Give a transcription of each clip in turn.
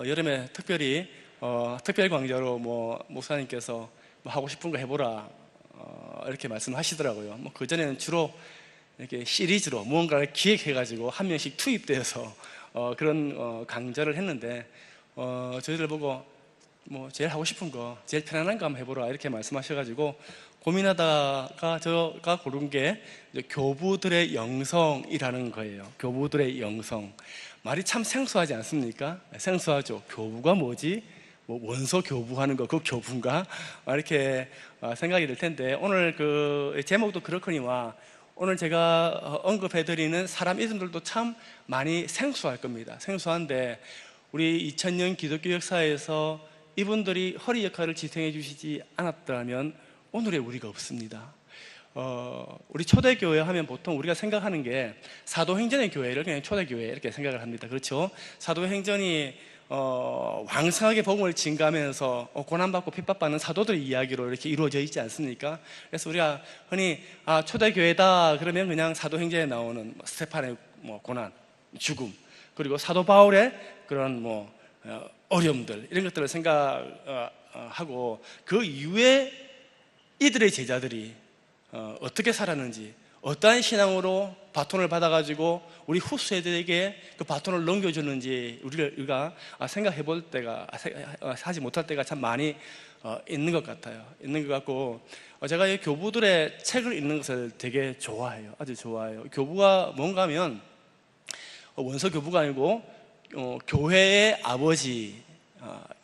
여름에 특별히 특별 강좌로 목사님께서 하고 싶은 거 해보라 이렇게 말씀하시더라고요. 그 전에는 주로 이렇게 시리즈로 무언가를 기획해가지고 한 명씩 투입되어서 그런 강좌를 했는데 저희들 보고 제일 하고 싶은 거, 제일 편안한 거 한번 해보라 이렇게 말씀하셔가지고 고민하다가 제가 고른 게 교부들의 영성이라는 거예요. 교부들의 영성. 말이 참 생소하지 않습니까? 생소하죠. 교부가 뭐지? 원소 교부하는 거, 그 교부인가? 이렇게 생각이 들 텐데, 오늘 그 제목도 그렇거니와 오늘 제가 언급해드리는 사람 이름들도 참 많이 생소할 겁니다. 생소한데, 우리 2000년 기독교 역사에서 이분들이 허리 역할을 지탱해 주시지 않았더라면 오늘의 우리가 없습니다. 우리 초대교회 하면 보통 우리가 생각하는 게 사도행전의 교회를 그냥 초대교회 이렇게 생각을 합니다. 그렇죠? 사도행전이 왕성하게 복음을 증가하면서 고난받고 핍박받는 사도들의 이야기로 이렇게 이루어져 있지 않습니까? 그래서 우리가 흔히 초대교회다 그러면 그냥 사도행전에 나오는 스테판의 고난, 죽음, 그리고 사도 바울의 그런 어려움들 이런 것들을 생각하고 그 이후에 이들의 제자들이 어떻게 살았는지, 어떠한 신앙으로 바톤을 받아가지고 우리 후세대에게 그 바톤을 넘겨주는지 우리가 생각해 볼 때가, 하지 못할 때가 참 많이 있는 것 같아요. 있는 것 같고, 제가 이 교부들의 책을 읽는 것을 되게 좋아해요. 아주 좋아해요. 교부가 뭔가 하면 원서 교부가 아니고 교회의 아버지,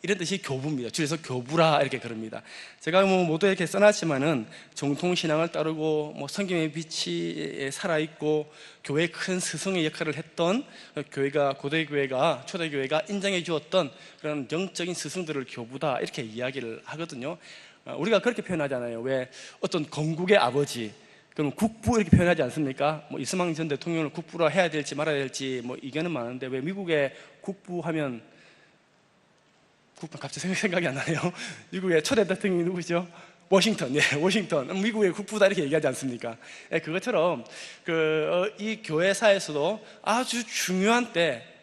이런 뜻이 교부입니다. 줄여서 교부라 이렇게 그럽니다. 제가 모두 이렇게 써놨지만은 정통신앙을 따르고 성경의 빛이 살아있고 교회의 큰 스승의 역할을 했던 교회가, 고대교회가, 초대교회가 인정해 주었던 그런 영적인 스승들을 교부다 이렇게 이야기를 하거든요. 우리가 그렇게 표현하잖아요. 왜 어떤 건국의 아버지, 그럼 국부 이렇게 표현하지 않습니까? 이승만 전 대통령을 국부라 해야 될지 말아야 될지 이견은 많은데, 왜 미국의 국부 하면 갑자기 생각이 안 나네요. 미국의 초대 대통령이 누구죠? 워싱턴. 예, 워싱턴. 미국의 국부다 이렇게 얘기하지 않습니까? 예, 그것처럼 이 교회사에서도 아주 중요한 때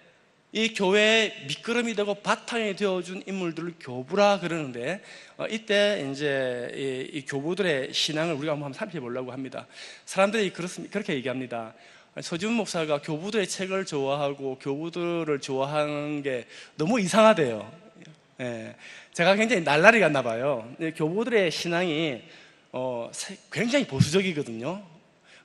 이 교회의 미끄럼이 되고 바탕이 되어준 인물들을 교부라 그러는데, 이때 이제 이 교부들의 신앙을 우리가 한번 살펴보려고 합니다. 사람들이 그렇게 얘기합니다. 서지훈 목사가 교부들의 책을 좋아하고 교부들을 좋아하는 게 너무 이상하대요. 예, 제가 굉장히 날라리 갔나 봐요. 교부들의 신앙이 굉장히 보수적이거든요.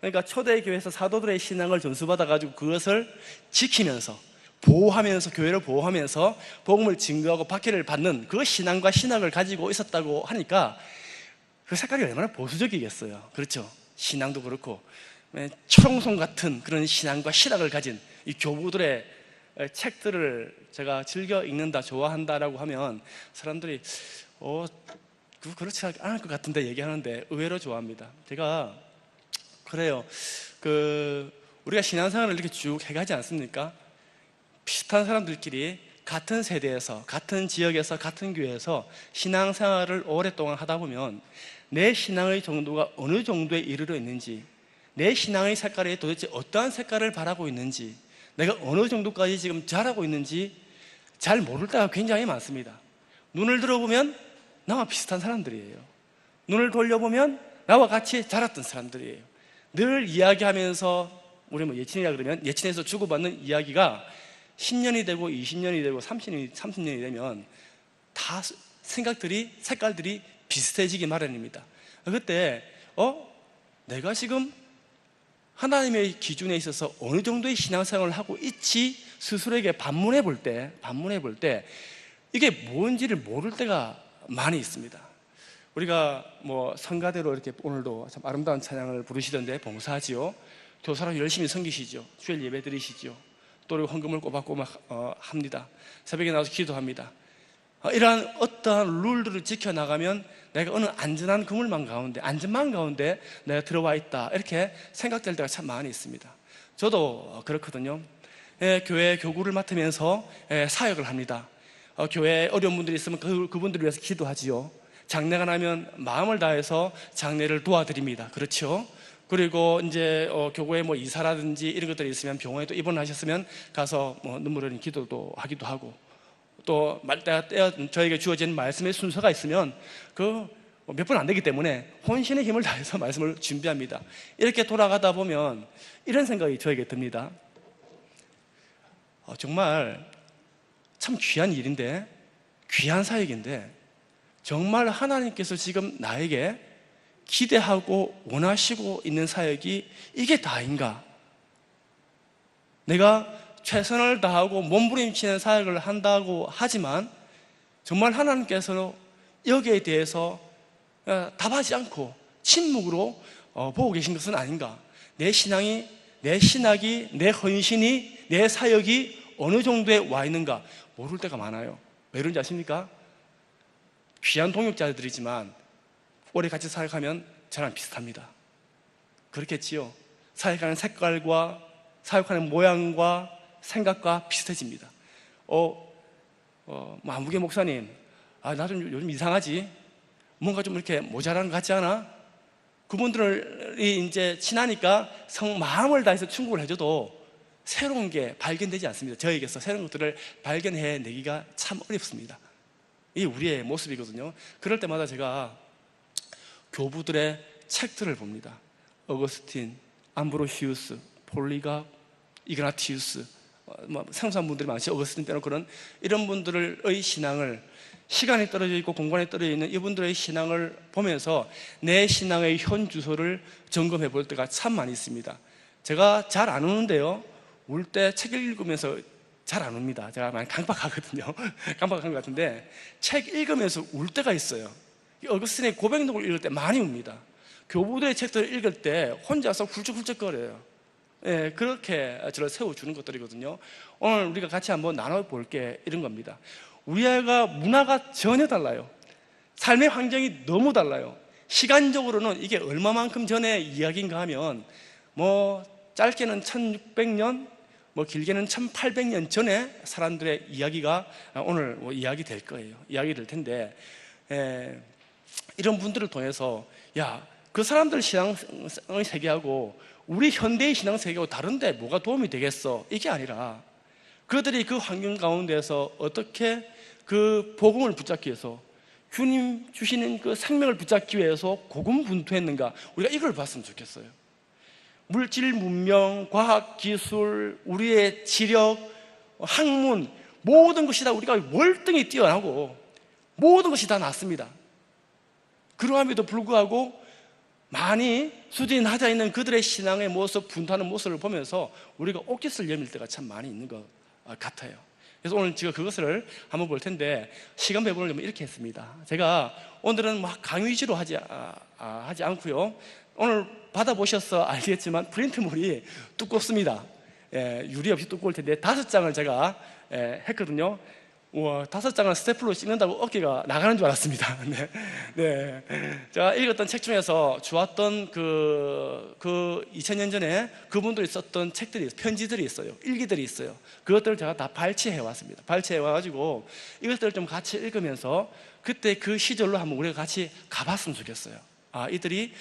그러니까 초대교회에서 사도들의 신앙을 전수받아가지고 그것을 지키면서 보호하면서, 교회를 보호하면서 복음을 증거하고 박해를 받는 그 신앙과 신학을 가지고 있었다고 하니까 그 색깔이 얼마나 보수적이겠어요. 그렇죠? 신앙도 그렇고 초롱송 같은 그런 신앙과 신학을 가진 이 교부들의 책들을 제가 즐겨 읽는다, 좋아한다라고 하면 사람들이 그렇지 않을 것 같은데 얘기하는데 의외로 좋아합니다. 제가 그래요. 우리가 신앙생활을 이렇게 쭉 해가지 않습니까? 비슷한 사람들끼리 같은 세대에서, 같은 지역에서, 같은 교회에서 신앙생활을 오랫동안 하다 보면 내 신앙의 정도가 어느 정도에 이르러 있는지, 내 신앙의 색깔이 도대체 어떠한 색깔을 바라고 있는지, 내가 어느 정도까지 지금 자라고 있는지 잘 모를 때가 굉장히 많습니다. 눈을 들어보면 나와 비슷한 사람들이에요. 눈을 돌려보면 나와 같이 자랐던 사람들이에요. 늘 이야기하면서, 우리 예친이라 그러면 예친에서 주고받는 이야기가 10년이 되고 20년이 되고 30년이 되면 다 생각들이, 색깔들이 비슷해지기 마련입니다. 그때 내가 지금 하나님의 기준에 있어서 어느 정도의 신앙생활을 하고 있지 스스로에게 반문해 볼 때 이게 뭔지를 모를 때가 많이 있습니다. 우리가 성가대로 이렇게 오늘도 참 아름다운 찬양을 부르시던데 봉사하지요. 교사로 열심히 섬기시죠. 주일 예배 드리시죠. 또 헌금을 꼬박꼬박 합니다. 새벽에 나와서 기도합니다. 이러한 어떠한 룰들을 지켜나가면 내가 어느 안전한 그물망 가운데, 안전망 가운데 내가 들어와 있다 이렇게 생각될 때가 참 많이 있습니다. 저도 그렇거든요. 교회 교구를 맡으면서 사역을 합니다. 교회에 어려운 분들이 있으면 그분들을 위해서 기도하지요. 장례가 나면 마음을 다해서 장례를 도와드립니다. 그렇죠? 그리고 이제 교구에 이사라든지 이런 것들이 있으면, 병원에 또 입원하셨으면 가서 눈물 흘린 기도도 하기도 하고, 또 저에게 주어진 말씀의 순서가 있으면 그 몇 분 안 되기 때문에 혼신의 힘을 다해서 말씀을 준비합니다. 이렇게 돌아가다 보면 이런 생각이 저에게 듭니다. 정말 참 귀한 일인데, 귀한 사역인데, 정말 하나님께서 지금 나에게 기대하고 원하시고 있는 사역이 이게 다인가? 내가 최선을 다하고 몸부림치는 사역을 한다고 하지만 정말 하나님께서는 여기에 대해서 답하지 않고 침묵으로 보고 계신 것은 아닌가? 내 신앙이, 내 신학이, 내 헌신이, 내 사역이 어느 정도에 와 있는가 모를 때가 많아요. 왜 그런지 아십니까? 귀한 동역자들이지만 오래 같이 사역하면 저랑 비슷합니다. 그렇겠지요. 사역하는 색깔과 사역하는 모양과 생각과 비슷해집니다. 안부계 목사님, 나 좀 요즘 이상하지? 뭔가 좀 이렇게 모자란 것 같지 않아? 그분들이 이제 친하니까 마음을 다해서 충고를 해줘도 새로운 게 발견되지 않습니다. 저에게서 새로운 것들을 발견해내기가 참 어렵습니다. 이게 우리의 모습이거든요. 그럴 때마다 제가 교부들의 책들을 봅니다. 어거스틴, 암브로시우스, 폴리갑, 이그나티우스, 생소한 분들이 많지. 어거스틴 빼놓고는 이런 분들의 신앙을, 시간이 떨어져 있고 공간에 떨어져 있는 이분들의 신앙을 보면서 내 신앙의 현 주소를 점검해 볼 때가 참 많이 있습니다. 제가 잘 안 우는데요, 울 때 책 읽으면서 잘 안 웁니다. 제가 많이 강박하거든요. 강박한 것 같은데 책 읽으면서 울 때가 있어요. 어거스틴의 고백록을 읽을 때 많이 웁니다. 교부들의 책들을 읽을 때 혼자서 훌쩍훌쩍거려요. 예, 그렇게 저를 세워주는 것들이거든요. 오늘 우리가 같이 한번 나눠볼 게 이런 겁니다. 우리 아이가 문화가 전혀 달라요. 삶의 환경이 너무 달라요. 시간적으로는 이게 얼마만큼 전의 이야기인가 하면 짧게는 1600년, 길게는 1800년 전에 사람들의 이야기가 오늘 이야기 될 거예요. 이야기 될 텐데, 이런 분들을 통해서 그 사람들 신앙의 세계하고 우리 현대의 신앙 세계하고 다른데 뭐가 도움이 되겠어? 이게 아니라 그들이 그 환경 가운데서 어떻게 그 복음을 붙잡기 위해서, 주님 주시는 그 생명을 붙잡기 위해서 고군분투했는가, 우리가 이걸 봤으면 좋겠어요. 물질, 문명, 과학, 기술, 우리의 지력, 학문, 모든 것이 다 우리가 월등히 뛰어나고 모든 것이 다 낫습니다. 그러함에도 불구하고 많이 수진하자 있는 그들의 신앙의 모습, 분투하는 모습을 보면서 우리가 옷깃을 여밀 때가 참 많이 있는 것 같아요. 그래서 오늘 제가 그것을 한번 볼 텐데, 시간 배분을 좀 이렇게 했습니다. 제가 오늘은 강의 위주로 하지 않고요, 오늘 받아보셔서 알겠지만 프린트물이 두껍습니다. 유리 없이 두꺼울 텐데 5장을 제가 했거든요. 우와, 5장을 스테플로 찍는다고 어깨가 나가는 줄 알았습니다. 네. 제가 읽었던 책 중에서 좋았던 그 2000년 전에 그분들이 썼던 책들이, 편지들이 있어요. 일기들이 있어요. 그것들을 제가 다 발췌해 왔습니다. 발췌해 와가지고 이것들을 좀 같이 읽으면서 그때 그 시절로 한번 우리가 같이 가봤으면 좋겠어요. 이들이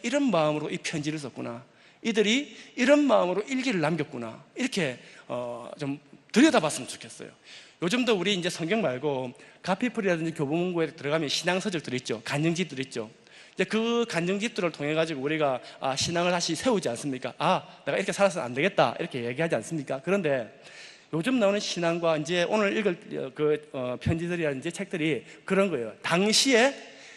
이런 마음으로 이 편지를 썼구나, 이들이 이런 마음으로 일기를 남겼구나, 이렇게 좀 들여다봤으면 좋겠어요. 요즘도 우리 이제 성경 말고 가피풀이라든지 교보문고에 들어가면 신앙서적들 있죠. 간증집들 있죠. 이제 그 간증집들을 통해 가지고 우리가 신앙을 다시 세우지 않습니까? 내가 이렇게 살아서는 안 되겠다, 이렇게 얘기하지 않습니까? 그런데 요즘 나오는 신앙과 이제 오늘 읽을 편지들이라든지 책들이 그런 거예요. 당시의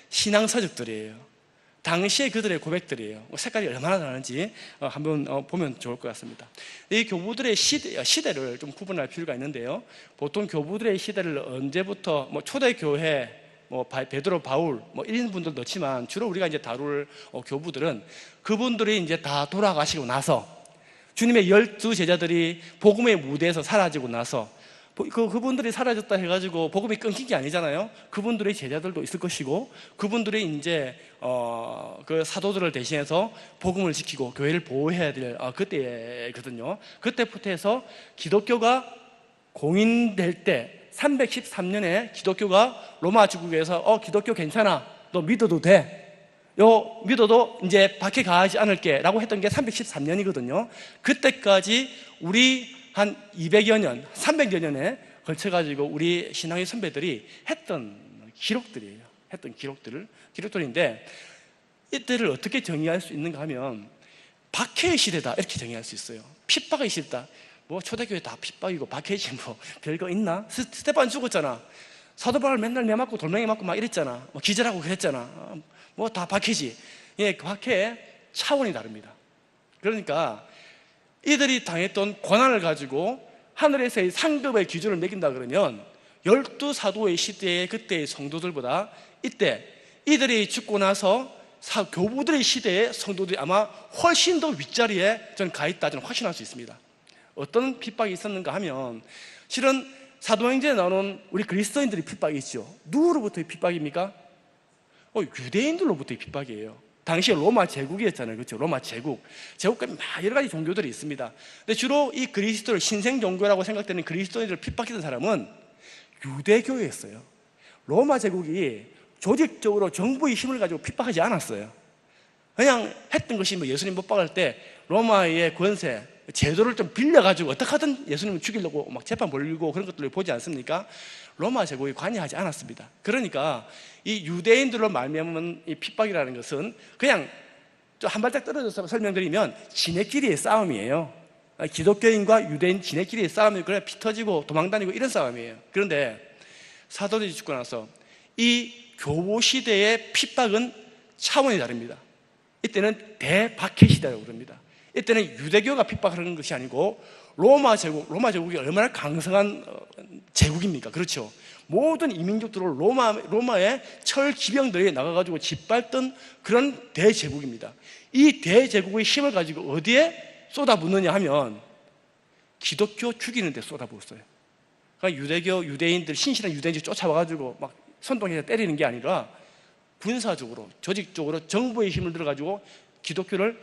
신앙서적들이에요. 당시에 그들의 고백들이에요. 색깔이 얼마나 다른지 한번 보면 좋을 것 같습니다. 이 교부들의 시대를 좀 구분할 필요가 있는데요, 보통 교부들의 시대를 언제부터 초대교회, 베드로, 바울, 이런 분들 넣지만 주로 우리가 이제 다룰 교부들은 그분들이 이제 다 돌아가시고 나서, 주님의 12 제자들이 복음의 무대에서 사라지고 나서, 그분들이 사라졌다 해가지고 복음이 끊긴 게 아니잖아요. 그분들의 제자들도 있을 것이고, 그분들이 이제 그 사도들을 대신해서 복음을 지키고 교회를 보호해야 될 그때거든요. 그때부터 해서 기독교가 공인될 때 313년에 기독교가 로마 제국에서 기독교 괜찮아, 너 믿어도 돼, 믿어도 이제 밖에 가지 않을게 라고 했던 게 313년이거든요. 그때까지 우리 한 200여 년, 300여 년에 걸쳐가지고 우리 신앙의 선배들이 했던 기록들이에요. 했던 기록들인데 이때를 어떻게 정의할 수 있는가 하면 박해의 시대다 이렇게 정의할 수 있어요. 핍박의 시대다. 뭐 초대교회 다 핍박이고 박해지 뭐 별거 있나? 스테반 죽었잖아. 사도 바울 맨날 매 맞고 돌멩이 맞고 막 이랬잖아. 뭐 기절하고 그랬잖아. 뭐 다 박해지. 예, 그 박해의 차원이 다릅니다. 그러니까 이들이 당했던 고난을 가지고 하늘에서의 상급의 기준을 매긴다 그러면 12사도의 시대의 그때의 성도들보다 이때 이들이 죽고 나서 교부들의 시대의 성도들이 아마 훨씬 더 윗자리에 저는 가 있다 저는 확신할 수 있습니다. 어떤 핍박이 있었는가 하면 실은 사도행전에 나오는 우리 그리스도인들의 핍박이 있죠. 누구로부터의 핍박입니까? 유대인들로부터의 핍박이에요. 당시에 로마 제국이었잖아요. 그렇죠? 로마 제국과 막 여러 가지 종교들이 있습니다. 근데 주로 이 그리스도를 신생 종교라고 생각되는 그리스도인들을 핍박했던 사람은 유대교였어요. 로마 제국이 조직적으로 정부의 힘을 가지고 핍박하지 않았어요. 그냥 했던 것이 뭐 예수님 못 박을 때 로마의 권세, 제도를 좀 빌려가지고 어떻게 하든 예수님을 죽이려고 막 재판 벌리고 그런 것들을 보지 않습니까? 로마 제국이 관여하지 않았습니다. 그러니까 이 유대인들로 말미암은 이 핍박이라는 것은 그냥 한 발짝 떨어져서 설명드리면 지네끼리의 싸움이에요. 기독교인과 유대인 지네끼리의 싸움이 그래 피 터지고 도망다니고 이런 싸움이에요. 그런데 사도들이 죽고 나서 이 교보 시대의 핍박은 차원이 다릅니다. 이때는 대박해 시대라고 그럽니다. 이때는 유대교가 핍박하는 것이 아니고 로마의 제국이 얼마나 강성한 제국입니까? 그렇죠. 모든 이민족들을 로마의 철 기병들이 나가가지고 짓밟던 그런 대제국입니다. 이 대제국의 힘을 가지고 어디에 쏟아붓느냐 하면 기독교 죽이는 데 쏟아부었어요. 그러니까 유대인들, 신실한 유대인들 쫓아와가지고 막 선동해서 때리는 게 아니라 군사적으로, 조직적으로 정부의 힘을 들어가지고 기독교를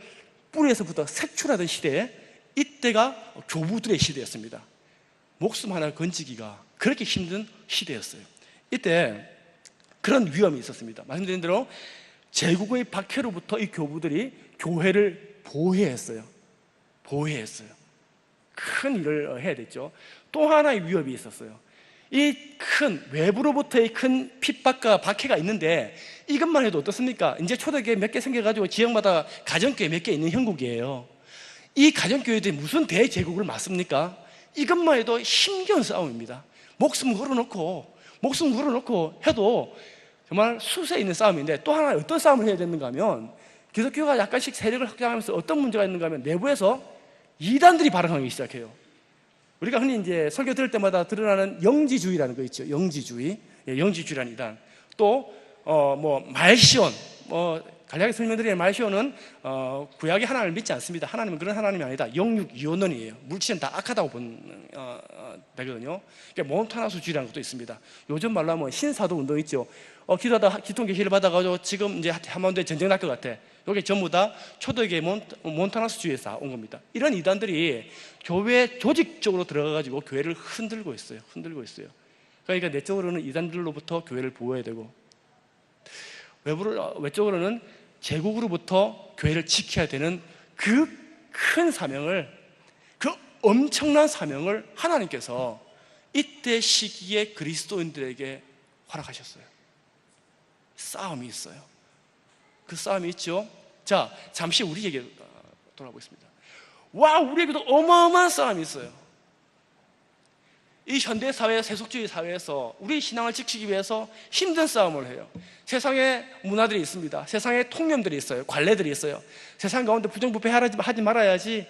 뿌리에서부터 색출하던 시대에 이때가 교부들의 시대였습니다. 목숨 하나 건지기가 그렇게 힘든 시대였어요. 이때 그런 위험이 있었습니다. 말씀드린 대로 제국의 박해로부터 이 교부들이 교회를 보호했어요. 큰 일을 해야 됐죠. 또 하나의 위협이 있었어요. 이 큰 외부로부터의 큰 핍박과 박해가 있는데 이것만 해도 어떻습니까? 이제 초대교회 몇 개 생겨가지고 지역마다 가정교회 몇 개 있는 형국이에요. 이 가정교회들이 무슨 대제국을 맞습니까? 이것만 해도 힘겨운 싸움입니다. 목숨 걸어놓고 해도 정말 수세에 있는 싸움인데 또 하나 어떤 싸움을 해야 되는가 하면 기독교가 약간씩 세력을 확장하면서 어떤 문제가 있는가 하면 내부에서 이단들이 발흥하기 시작해요. 우리가 흔히 이제 설교 들을 때마다 드러나는 영지주의라는 거 있죠. 영지주의라는 이단. 또 말시온, 간략하게 설명드리면 말시온은 구약의 하나님을 믿지 않습니다. 하나님은 그런 하나님이 아니다. 영육이원론이에요. 물질은 다 악하다고 되거든요. 그러니까 몬타나스주의라는 것도 있습니다. 요즘 말로 하면 신사도 운동 있죠. 기도하다 기통 계시를 받아가지고 지금 이제 한반도에 전쟁 날 것 같아. 이게 전부 다 초대교회 몬타나스주의에서 온 겁니다. 이런 이단들이 교회에 조직적으로 들어가가지고 교회를 흔들고 있어요. 그러니까 내적으로는 이단들로부터 교회를 보호해야 되고 외적으로는 제국으로부터 교회를 지켜야 되는 그 큰 사명을, 그 엄청난 사명을 하나님께서 이때 시기에 그리스도인들에게 허락하셨어요. 싸움이 있어요. 그 싸움이 있죠. 자, 잠시 우리에게 돌아보겠습니다. 우리에게도 어마어마한 싸움이 있어요. 이 현대사회, 세속주의 사회에서 우리 신앙을 지키기 위해서 힘든 싸움을 해요. 세상에 문화들이 있습니다. 세상에 통념들이 있어요. 관례들이 있어요. 세상 가운데 부정부패하지 말아야지,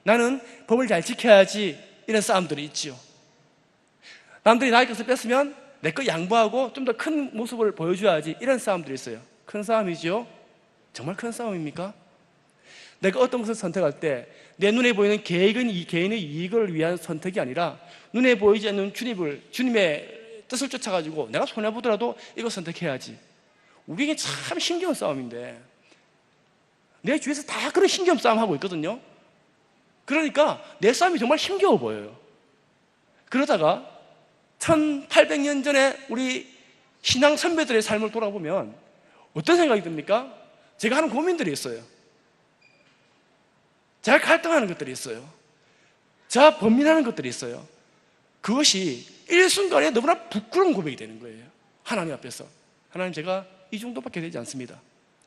나는 법을 잘 지켜야지, 이런 싸움들이 있죠. 남들이 나의 것을 뺐으면 내 거 양보하고 좀 더 큰 모습을 보여줘야지, 이런 싸움들이 있어요. 큰 싸움이죠. 정말 큰 싸움입니까? 내가 어떤 것을 선택할 때 내 눈에 보이는 개인의 이익을 위한 선택이 아니라 눈에 보이지 않는 주님의 뜻을 쫓아가지고 내가 손해보더라도 이거 선택해야지. 우리에게 참 힘겨운 싸움인데 내 주위에서 다 그런 힘겨운 싸움하고 있거든요. 그러니까 내 싸움이 정말 힘겨워 보여요. 그러다가 1800년 전에 우리 신앙 선배들의 삶을 돌아보면 어떤 생각이 듭니까? 제가 하는 고민들이 있어요. 제가 갈등하는 것들이 있어요. 제가 범민하는 것들이 있어요. 그것이 일순간에 너무나 부끄러운 고백이 되는 거예요. 하나님 앞에서. 하나님, 제가 이 정도밖에 되지 않습니다.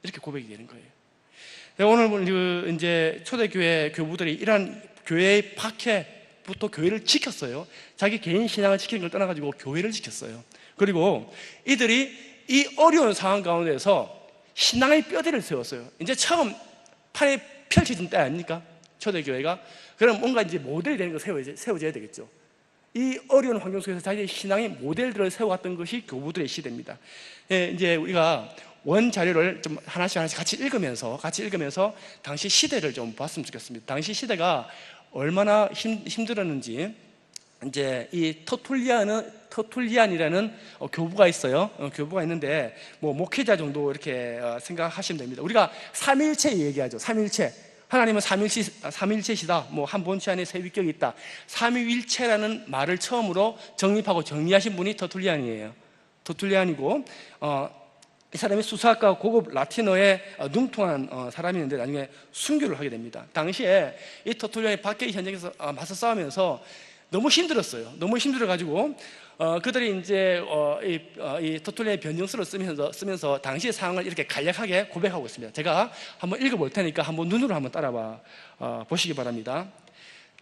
이렇게 고백이 되는 거예요. 오늘 이제 초대교회 교부들이 이러한 교회의 박해부터 교회를 지켰어요. 자기 개인 신앙을 지키는 걸 떠나가지고 교회를 지켰어요. 그리고 이들이 이 어려운 상황 가운데서 신앙의 뼈대를 세웠어요. 이제 처음 판에 펼쳐진 때 아닙니까? 초대교회가. 그럼 뭔가 이제 모델이 되는 거 세워져야 되겠죠. 이 어려운 환경 속에서 자기의 신앙의 모델들을 세워왔던 것이 교부들의 시대입니다. 이제 우리가 원 자료를 좀 하나씩 같이 읽으면서 당시 시대를 좀 봤으면 좋겠습니다. 당시 시대가 얼마나 힘들었는지. 이제 이 터툴리안이라는 교부가 있어요. 교부가 있는데 뭐 목회자 정도 이렇게 생각하시면 됩니다. 우리가 삼위일체 얘기하죠. 삼위일체. 하나님은 삼위일체시다. 뭐 한 본체 안에 세 위격이 있다. 삼위일체라는 말을 처음으로 정립하고 정리하신 분이 터툴리안이에요. 터툴리안이고 이 사람이 수사학과 고급 라틴어에 능통한 사람이었는데 나중에 순교를 하게 됩니다. 당시에 이 터툴리안이 밖에 현장에서 맞서 싸우면서 너무 힘들었어요. 너무 힘들어가지고 그들이 이제 이 터툴리안의 변증서를 쓰면서 당시의 상황을 이렇게 간략하게 고백하고 있습니다. 제가 한번 읽어볼 테니까 한번 눈으로 한번 따라봐 보시기 바랍니다.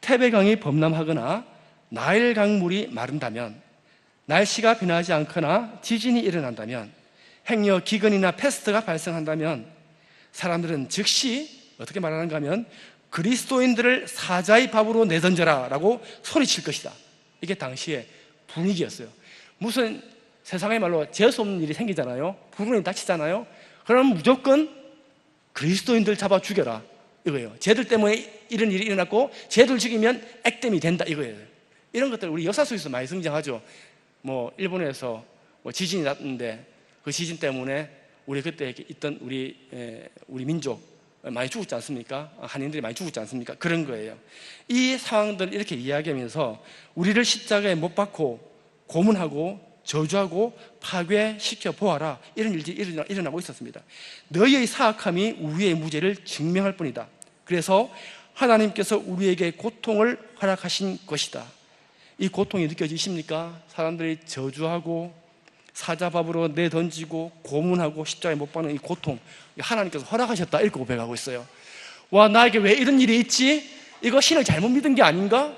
태베강이 범람하거나 나일 강물이 마른다면, 날씨가 변하지 않거나 지진이 일어난다면, 행여 기근이나 패스트가 발생한다면 사람들은 즉시 어떻게 말하는가 하면 그리스도인들을 사자의 밥으로 내던져라 라고 소리칠 것이다. 이게 당시의 분위기였어요. 무슨 세상의 말로 재수 없는 일이 생기잖아요. 불운이 닥치잖아요. 그럼 무조건 그리스도인들 잡아 죽여라 이거예요. 쟤들 때문에 이런 일이 일어났고 쟤들 죽이면 액땜이 된다 이거예요. 이런 것들 우리 역사 속에서 많이 등장하죠. 뭐 일본에서 뭐 지진이 났는데 그 지진 때문에 우리 그때 있던 우리 민족 많이 죽었지 않습니까? 한인들이 많이 죽었지 않습니까? 그런 거예요. 이 상황들을 이렇게 이야기하면서 우리를 십자가에 못 박고 고문하고 저주하고 파괴시켜 보아라, 이런 일들이 일어나고 있었습니다. 너희의 사악함이 우리의 무죄를 증명할 뿐이다. 그래서 하나님께서 우리에게 고통을 허락하신 것이다. 이 고통이 느껴지십니까? 사람들이 저주하고 사자밥으로 내던지고 고문하고 십자가에 못 박는 이 고통, 하나님께서 허락하셨다 이렇게 고백하고 있어요. 와, 나에게 왜 이런 일이 있지? 이거 신을 잘못 믿은 게 아닌가?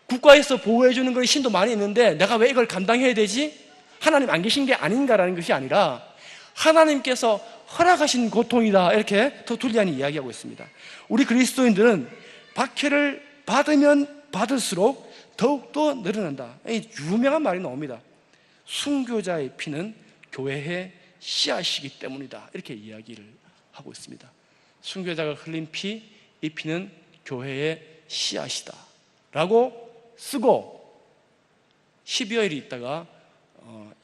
국가에서 보호해 주는 걸 신도 많이 있는데 내가 왜 이걸 감당해야 되지? 하나님 안 계신 게 아닌가라는 것이 아니라 하나님께서 허락하신 고통이다, 이렇게 터툴리안이 이야기하고 있습니다. 우리 그리스도인들은 박해를 받으면 받을수록 더욱더 늘어난다. 이 유명한 말이 나옵니다. 순교자의 피는 교회의 씨앗이기 때문이다, 이렇게 이야기를 하고 있습니다. 순교자가 흘린 피, 이 피는 교회의 씨앗이다 라고 쓰고 12여일이 있다가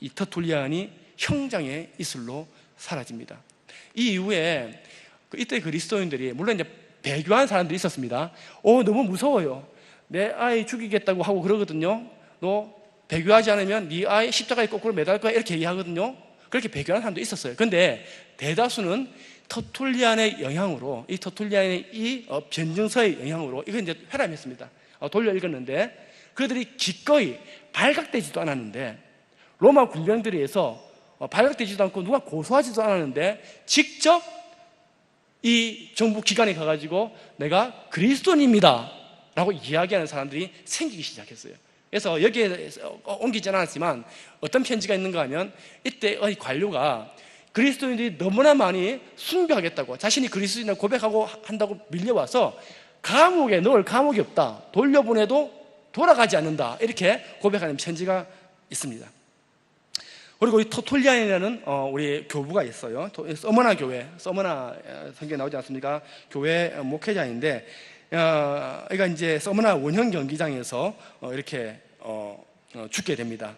이 터툴리안이 형장의 이슬로 사라집니다. 이 이후에 이때 그리스도인들이 물론 이제 배교한 사람들이 있었습니다. 너무 무서워요. 내 아이 죽이겠다고 하고 그러거든요. 너 배교하지 않으면 네 아이 십자가에 거꾸로 매달 거야, 이렇게 얘기하거든요. 그렇게 배교하는 사람도 있었어요. 그런데 대다수는 터툴리안의 영향으로, 이 터툴리안의 이 변증서의 영향으로 이거 이제 회람했습니다. 돌려 읽었는데 그들이 기꺼이 발각되지도 않았는데, 로마 군병들에 의해서 발각되지도 않고 누가 고소하지도 않았는데 직접 이 정부 기관에 가가지고 내가 그리스도인입니다 라고 이야기하는 사람들이 생기기 시작했어요. 그래서 여기에 옮기지 않았지만 어떤 편지가 있는가 하면 이때의 관료가 그리스도인들이 너무나 많이 순교하겠다고, 자신이 그리스도인이라고 고백하고 한다고 밀려와서 감옥에 넣을 감옥이 없다, 돌려보내도 돌아가지 않는다, 이렇게 고백하는 편지가 있습니다. 그리고 이 터툴리안이라는 우리 교부가 있어요. 서머나 교회, 서머나 성경에 나오지 않습니까? 교회 목회자인데 그러니까 이제 서머나 원형 경기장에서 이렇게 죽게 됩니다.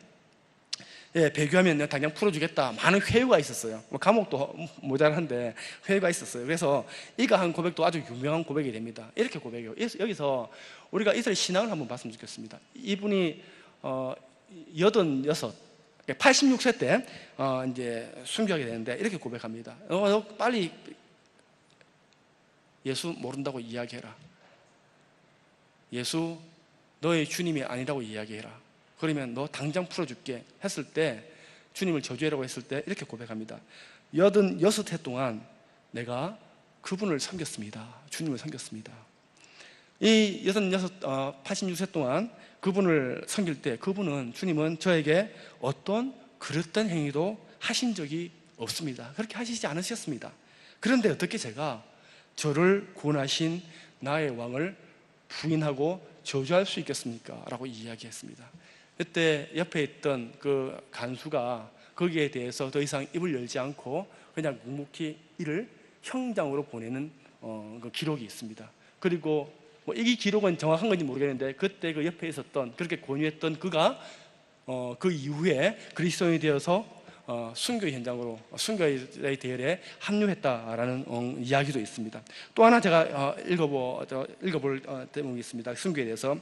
예, 배교하면 당장 풀어주겠다, 많은 회유가 있었어요. 뭐 감옥도 모자란데 회유가 있었어요. 그래서 이가 한 고백도 아주 유명한 고백이 됩니다. 이렇게 고백해요. 여기서 우리가 이스라엘 신앙을 한번 봤으면 좋겠습니다. 이분이 86세 때 이제 순교하게 되는데 이렇게 고백합니다. 너 빨리 예수 모른다고 이야기해라. 예수 너의 주님이 아니라고 이야기해라. 그러면 너 당장 풀어줄게 했을 때, 주님을 저주해라고 했을 때 이렇게 고백합니다. 86해 동안 내가 그분을 섬겼습니다. 주님을 섬겼습니다. 이 86세 동안 그분을 섬길 때 그분은, 주님은 저에게 어떤 그릇된 행위도 하신 적이 없습니다. 그렇게 하시지 않으셨습니다. 그런데 어떻게 제가 저를 구원하신 나의 왕을 부인하고 저주할 수 있겠습니까? 라고 이야기했습니다. 그때 옆에 있던 그 간수가 거기에 대해서 더 이상 입을 열지 않고 그냥 묵묵히 이를 형장으로 보내는 그 기록이 있습니다. 그리고 뭐 이 기록은 정확한 건지 모르겠는데, 그때 그 옆에 있었던, 그렇게 권유했던 그가 그 이후에 그리스도인이 되어서 순교 현장으로, 순교의 대열에 합류했다라는 이야기도 있습니다. 또 하나 제가 읽어볼 대목이 있습니다. 순교에 대해서.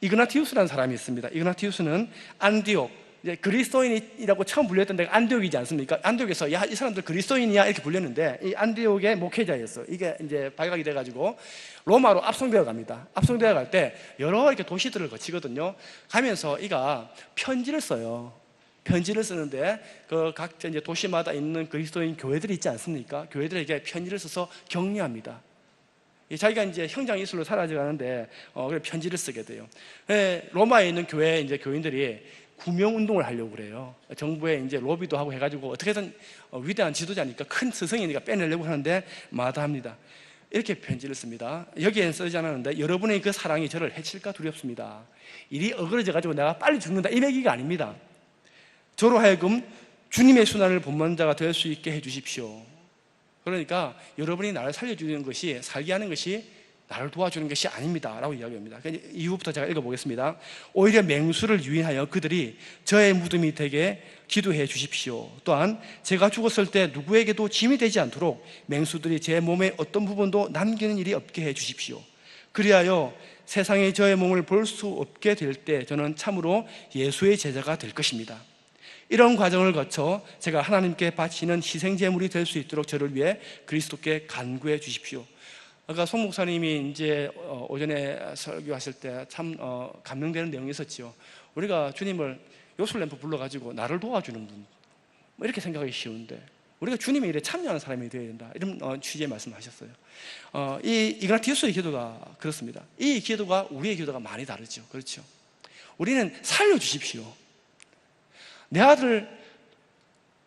이그나티우스라는 사람이 있습니다. 이그나티우스는 안디옥, 이제 그리스도인이라고 처음 불렸던 데가 안디옥이지 않습니까? 안디옥에서 야, 이 사람들 그리스도인이야 이렇게 불렸는데, 이 안디옥의 목회자였어. 이게 이제 발각이 돼가지고 로마로 압송되어 갑니다. 압송되어 갈 때 여러 이렇게 도시들을 거치거든요. 가면서 이가 편지를 써요. 편지를 쓰는데 그 각자 이제 도시마다 있는 그리스도인 교회들이 있지 않습니까? 교회들에게 편지를 써서 격려합니다. 자기가 이제 형장 이슬로 사라져가는데 그래 편지를 쓰게 돼요. 로마에 있는 교회 이제 교인들이 구명 운동을 하려고 그래요. 정부에 이제 로비도 하고 해가지고 어떻게든 위대한 지도자니까, 큰 스승이니까 빼내려고 하는데 마다합니다. 이렇게 편지를 씁니다. 여기엔 쓰지 않았는데, 여러분의 그 사랑이 저를 해칠까 두렵습니다. 일이 어그러져가지고 내가 빨리 죽는다, 이 얘기가 아닙니다. 저로 하여금 주님의 순환을 본받는 자가 될 수 있게 해주십시오. 그러니까 여러분이 나를 살려주는 것이, 살게 하는 것이 나를 도와주는 것이 아닙니다 라고 이야기합니다. 이후부터 제가 읽어보겠습니다. 오히려 맹수를 유인하여 그들이 저의 무덤이 되게 기도해 주십시오. 또한 제가 죽었을 때 누구에게도 짐이 되지 않도록 맹수들이 제 몸의 어떤 부분도 남기는 일이 없게 해 주십시오. 그리하여 세상에 저의 몸을 볼 수 없게 될 때 저는 참으로 예수의 제자가 될 것입니다. 이런 과정을 거쳐 제가 하나님께 바치는 희생제물이 될 수 있도록 저를 위해 그리스도께 간구해 주십시오. 아까 송 목사님이 이제 오전에 설교하실 때 참 감명되는 내용이 있었지요. 우리가 주님을 요술램프 불러가지고 나를 도와주는 분, 뭐 이렇게 생각하기 쉬운데, 우리가 주님의 일에 참여하는 사람이 되어야 된다, 이런 취지의 말씀하셨어요. 이 이그나티우스의 기도가 그렇습니다. 이 기도가 우리의 기도가 많이 다르죠. 그렇죠. 우리는 살려주십시오, 내 아들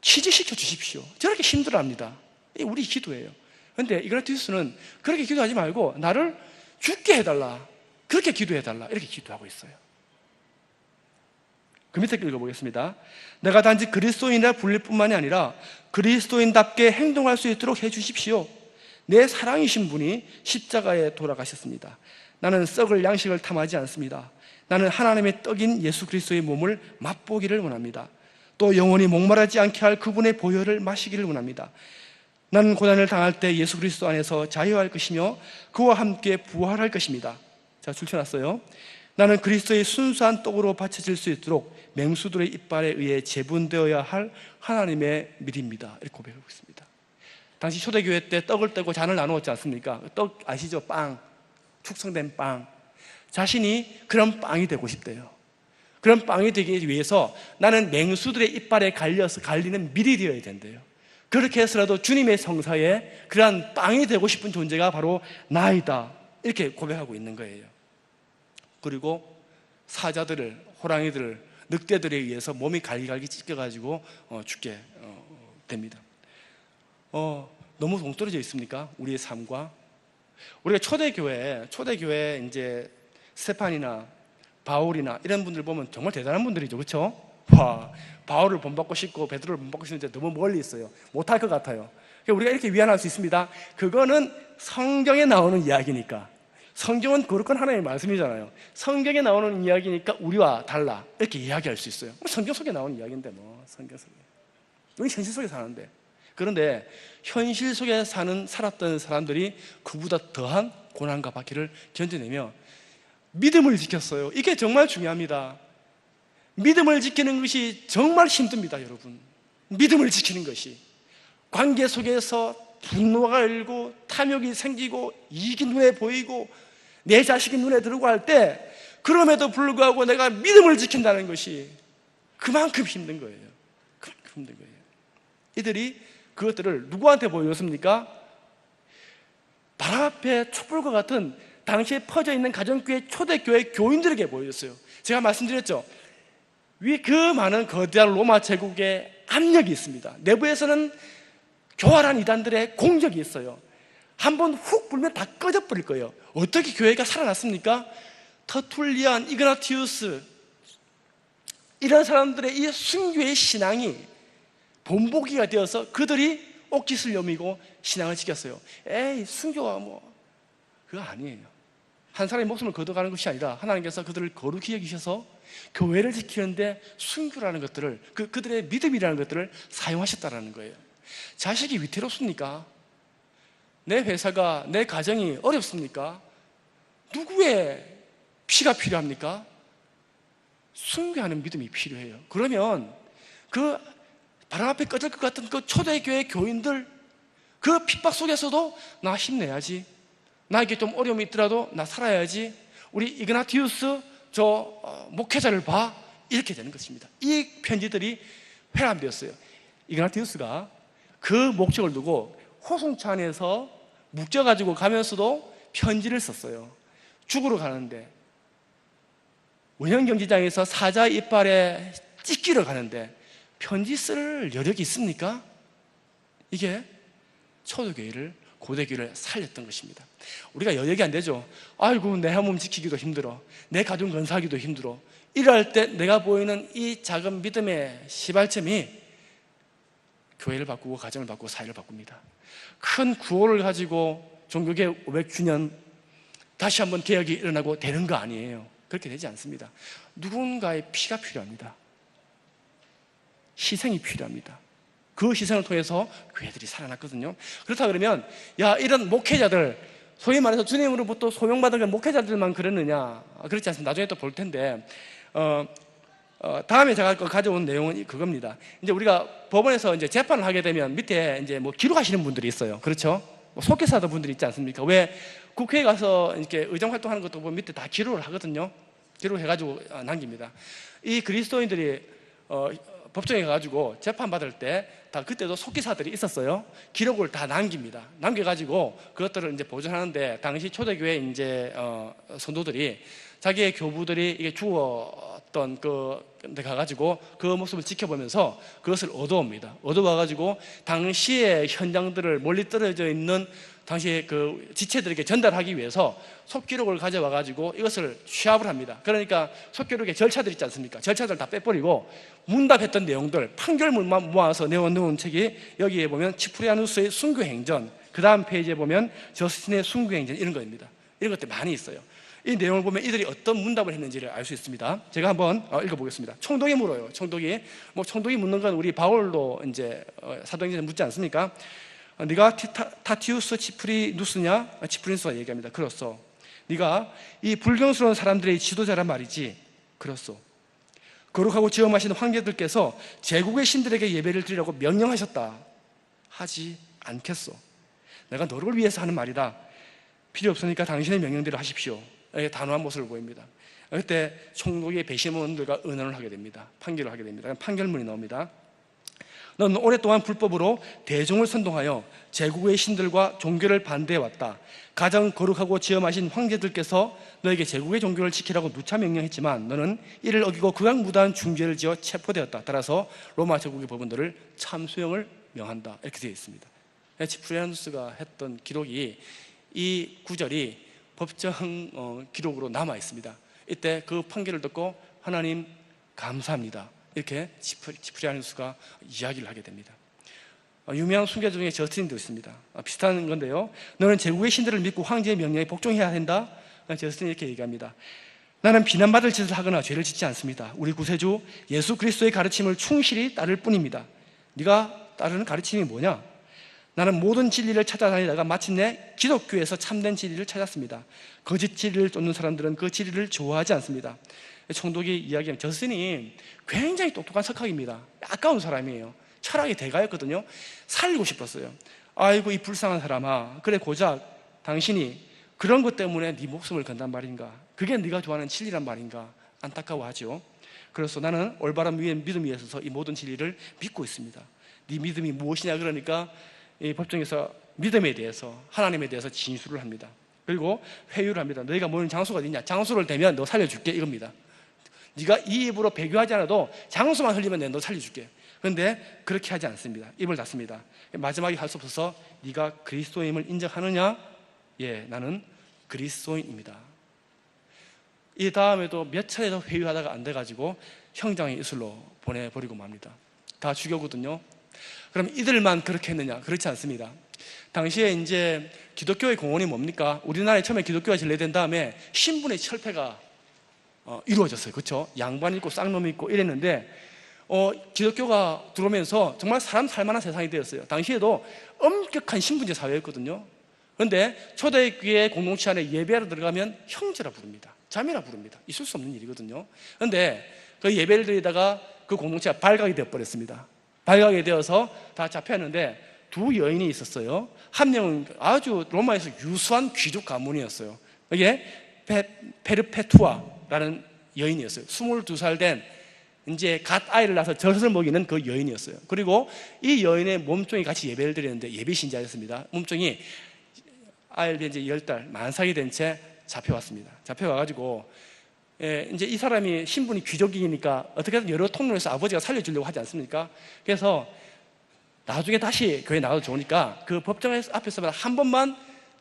취직시켜 주십시오, 저렇게 힘들어합니다. 이게 우리 기도예요. 그런데 이그나티우스는 그렇게 기도하지 말고 나를 죽게 해달라, 그렇게 기도해달라, 이렇게 기도하고 있어요. 그 밑에 읽어보겠습니다. 내가 단지 그리스도인이라 불릴 뿐만이 아니라 그리스도인답게 행동할 수 있도록 해주십시오. 내 사랑이신 분이 십자가에 돌아가셨습니다. 나는 썩을 양식을 탐하지 않습니다. 나는 하나님의 떡인 예수 그리스도의 몸을 맛보기를 원합니다. 또 영원히 목마르지 않게 할 그분의 보혈을 마시기를 원합니다. 나는 고난을 당할 때 예수 그리스도 안에서 자유할 것이며 그와 함께 부활할 것입니다. 자, 줄쳐놨어요. 나는 그리스도의 순수한 떡으로 바쳐질 수 있도록 맹수들의 이빨에 의해 재분되어야 할 하나님의 밀입니다. 이렇게 고백하고 있습니다. 당시 초대교회 때 떡을 떼고 잔을 나누었지 않습니까? 떡 아시죠? 빵, 축성된 빵. 자신이 그런 빵이 되고 싶대요. 그런 빵이 되기 위해서 나는 맹수들의 이빨에 갈리는 밀이 되어야 된대요. 그렇게 해서라도 주님의 성사에 그러한 빵이 되고 싶은 존재가 바로 나이다, 이렇게 고백하고 있는 거예요. 그리고 사자들을, 호랑이들을, 늑대들에 의해서 몸이 갈기갈기 찢겨가지고 죽게 됩니다. 너무 동떨어져 있습니까? 우리의 삶과. 우리가 초대교회 이제 스테판이나 바울이나 이런 분들 보면 정말 대단한 분들이죠, 그렇죠? 와, 바울을 본받고 싶고 베드로를 본받고 싶은데 너무 멀리 있어요. 못할 것 같아요. 우리가 이렇게 위안할 수 있습니다. 그거는 성경에 나오는 이야기니까. 성경은 거룩한 하나님의 말씀이잖아요. 성경에 나오는 이야기니까 우리와 달라, 이렇게 이야기할 수 있어요. 성경 속에 나오는 이야기인데 뭐, 성경 속에. 우리 현실 속에 사는데. 그런데 현실 속에 살았던 사람들이 그보다 더한 고난과 박해를 견뎌내며 믿음을 지켰어요. 이게 정말 중요합니다. 믿음을 지키는 것이 정말 힘듭니다, 여러분. 믿음을 지키는 것이. 관계 속에서 분노가 일고 탐욕이 생기고 이익이 눈에 보이고 내 자식이 눈에 들고 할 때 그럼에도 불구하고 내가 믿음을 지킨다는 것이 그만큼 힘든 거예요. 그만큼 힘든 거예요. 이들이 그것들을 누구한테 보여줬습니까? 바로 앞에 촛불과 같은 당시에 퍼져 있는 가정교회 초대교회 교인들에게 보여줬어요. 제가 말씀드렸죠. 위 그 많은 거대한 로마 제국의 압력이 있습니다. 내부에서는 교활한 이단들의 공격이 있어요. 한번 훅 불면 다 꺼져버릴 거예요. 어떻게 교회가 살아났습니까? 터툴리안, 이그나티우스, 이런 사람들의 이 순교의 신앙이 본보기가 되어서 그들이 옥짓을 여미고 신앙을 지켰어요. 에이, 순교가 그거 아니에요. 한 사람의 목숨을 거둬가는 것이 아니라 하나님께서 그들을 거룩히 여기셔서 교회를 지키는데 순교라는 것들을, 그들의 믿음이라는 것들을 사용하셨다는 거예요. 자식이 위태롭습니까? 내 회사가, 내 가정이 어렵습니까? 누구의 피가 필요합니까? 순교하는 믿음이 필요해요. 그러면 그 바람 앞에 꺼질 것 같은 그 초대교회 교인들, 그 핍박 속에서도 나 힘내야지, 나에게 좀 어려움이 있더라도 나 살아야지, 우리 이그나티우스 목회자를 봐, 이렇게 되는 것입니다. 이 편지들이 회람되었어요. 이그나티우스가 그 목적을 두고 호송찬에서 묶여가지고 가면서도 편지를 썼어요. 죽으러 가는데, 원형경기장에서 사자 이빨에 찢기러 가는데 편지 쓸 여력이 있습니까? 이게 초대교회를, 고대교회를 살렸던 것입니다. 우리가 여력이 안 되죠. 아이고, 내 한 몸 지키기도 힘들어, 내 가정 건사하기도 힘들어, 이럴 때 내가 보이는 이 작은 믿음의 시발점이 교회를 바꾸고 가정을 바꾸고 사회를 바꿉니다. 큰 구호를 가지고 종교개혁 500주년 다시 한번 개혁이 일어나고 되는 거 아니에요. 그렇게 되지 않습니다. 누군가의 피가 필요합니다. 희생이 필요합니다. 그 희생을 통해서 교회들이 살아났거든요. 그렇다 그러면, 야, 이런 목회자들, 소위 말해서 주님으로부터 소명받은 목회자들만 그러느냐? 그렇지 않습니다. 나중에 또 볼 텐데, 다음에 제가 가져온 내용은 그겁니다. 이제 우리가 법원에서 이제 재판을 하게 되면 밑에 이제 기록하시는 분들이 있어요. 그렇죠? 속기사도 분들이 있지 않습니까? 왜 국회에 가서 이렇게 의정 활동하는 것도 보면 밑에 다 기록을 하거든요. 기록해가지고 남깁니다. 이 그리스도인들이 법정에 가가지고 재판받을 때 다 그때도 속기사들이 있었어요. 기록을 다 남깁니다. 남겨가지고 그것들을 이제 보존하는데, 당시 초대교회 이제 성도들이 자기의 교부들이 이게 죽었던 데 가가지고 그 모습을 지켜보면서 그것을 얻어옵니다. 얻어와가지고 당시의 현장들을 멀리 떨어져 있는 당시에 그 지체들에게 전달하기 위해서 속기록을 가져와가지고 이것을 취합을 합니다. 그러니까 속기록에 절차들 있지 않습니까? 절차들 다 빼버리고 문답했던 내용들, 판결문만 모아서 내어놓은 책이, 여기에 보면 치프리아누스의 순교행전, 그 다음 페이지에 보면 저스틴의 순교행전, 이런 겁니다. 이런 것들 많이 있어요. 이 내용을 보면 이들이 어떤 문답을 했는지를 알 수 있습니다. 제가 한번 읽어보겠습니다. 총독이 물어요. 총독이 묻는 건 우리 바울도 이제 사도행전에 묻지 않습니까? 네가 타티우스 치프리누스냐? 치프리누스가 얘기합니다. 그렇소. 네가 이 불경스러운 사람들의 지도자란 말이지. 그렇소. 거룩하고 지엄하신 황제들께서 제국의 신들에게 예배를 드리라고 명령하셨다. 하지 않겠소. 내가 너를 위해서 하는 말이다. 필요 없으니까 당신의 명령대로 하십시오. 단호한 모습을 보입니다. 그때 총독이 배심원들과 의논을 하게 됩니다. 판결을 하게 됩니다. 판결문이 나옵니다. 넌 오랫동안 불법으로 대종을 선동하여 제국의 신들과 종교를 반대해왔다. 가장 거룩하고 지엄하신 황제들께서 너에게 제국의 종교를 지키라고 누차 명령했지만 너는 이를 어기고 극악무도한 중죄를 지어 체포되었다. 따라서 로마 제국의 법원들을 참수형을 명한다. 이렇게 되어 있습니다. 치프리아누스가 했던 기록이, 이 구절이 법정 기록으로 남아 있습니다. 이때 그 판결을 듣고 하나님 감사합니다, 이렇게 치프리아누스가 이야기를 하게 됩니다. 유명한 순교 중에 저스틴도 있습니다. 비슷한 건데요. 너는 제국의 신들을 믿고 황제의 명령에 복종해야 한다. 저스틴이 이렇게 얘기합니다. 나는 비난받을 짓을 하거나 죄를 짓지 않습니다. 우리 구세주 예수 그리스도의 가르침을 충실히 따를 뿐입니다. 네가 따르는 가르침이 뭐냐? 나는 모든 진리를 찾아다니다가 마침내 기독교에서 참된 진리를 찾았습니다. 거짓 진리를 쫓는 사람들은 그 진리를 좋아하지 않습니다. 총독이 이야기하면, 저스틴이 굉장히 똑똑한 석학입니다. 아까운 사람이에요. 철학의 대가였거든요. 살리고 싶었어요. 아이고, 이 불쌍한 사람아, 그래 고작 당신이 그런 것 때문에 네 목숨을 건단 말인가? 그게 네가 좋아하는 진리란 말인가? 안타까워하죠. 그래서 나는 올바른 믿음 위에 서서 이 모든 진리를 믿고 있습니다. 네 믿음이 무엇이냐? 그러니까 이 법정에서 믿음에 대해서, 하나님에 대해서 진술을 합니다. 그리고 회유를 합니다. 너희가 모이는 장소가 어디냐? 장소를 대면 너 살려줄게, 이겁니다. 네가 이 입으로 배교하지 않아도 장소만 흘리면 내가 너 살려줄게. 그런데 그렇게 하지 않습니다. 입을 닫습니다. 마지막에 할 수 없어서 네가 그리스도임을 인정하느냐? 예, 나는 그리스도인입니다. 이 다음에도 몇 차례 더 회유하다가 안 돼가지고 형장의 이슬로 보내버리고 맙니다. 다 죽였거든요. 그럼 이들만 그렇게 했느냐? 그렇지 않습니다. 당시에 이제 기독교의 공헌이 뭡니까? 우리나라에 처음에 기독교가 전래된 다음에 신분의 철폐가 이루어졌어요. 그렇죠? 양반 있고 쌍놈 있고 이랬는데 기독교가 들어오면서 정말 사람 살만한 세상이 되었어요. 당시에도 엄격한 신분제 사회였거든요. 그런데 초대교회 공동체 안에 예배하러 들어가면 형제라 부릅니다. 자매라 부릅니다. 있을 수 없는 일이거든요. 그런데 그 예배를 드리다가 그 공동체가 발각이 되어버렸습니다. 발각이 되어서 다 잡혔는데 두 여인이 있었어요. 한 명은 아주 로마에서 유수한 귀족 가문이었어요. 이게 페르페투아라는 여인이었어요. 22살 된 이제 갓 아이를 낳아서 젖을 먹이는 그 여인이었어요. 그리고 이 여인의 몸종이 같이 예배를 드리는데 예배 신자였습니다. 몸종이 아이를 된 지 10달 만삭이 된 채 잡혀왔습니다. 잡혀와가지고 이제 이 사람이 신분이 귀족이니까 어떻게든 여러 통로에서 아버지가 살려주려고 하지 않습니까? 그래서 나중에 다시 교회 나가도 좋으니까 그 법정 앞에서 한 번만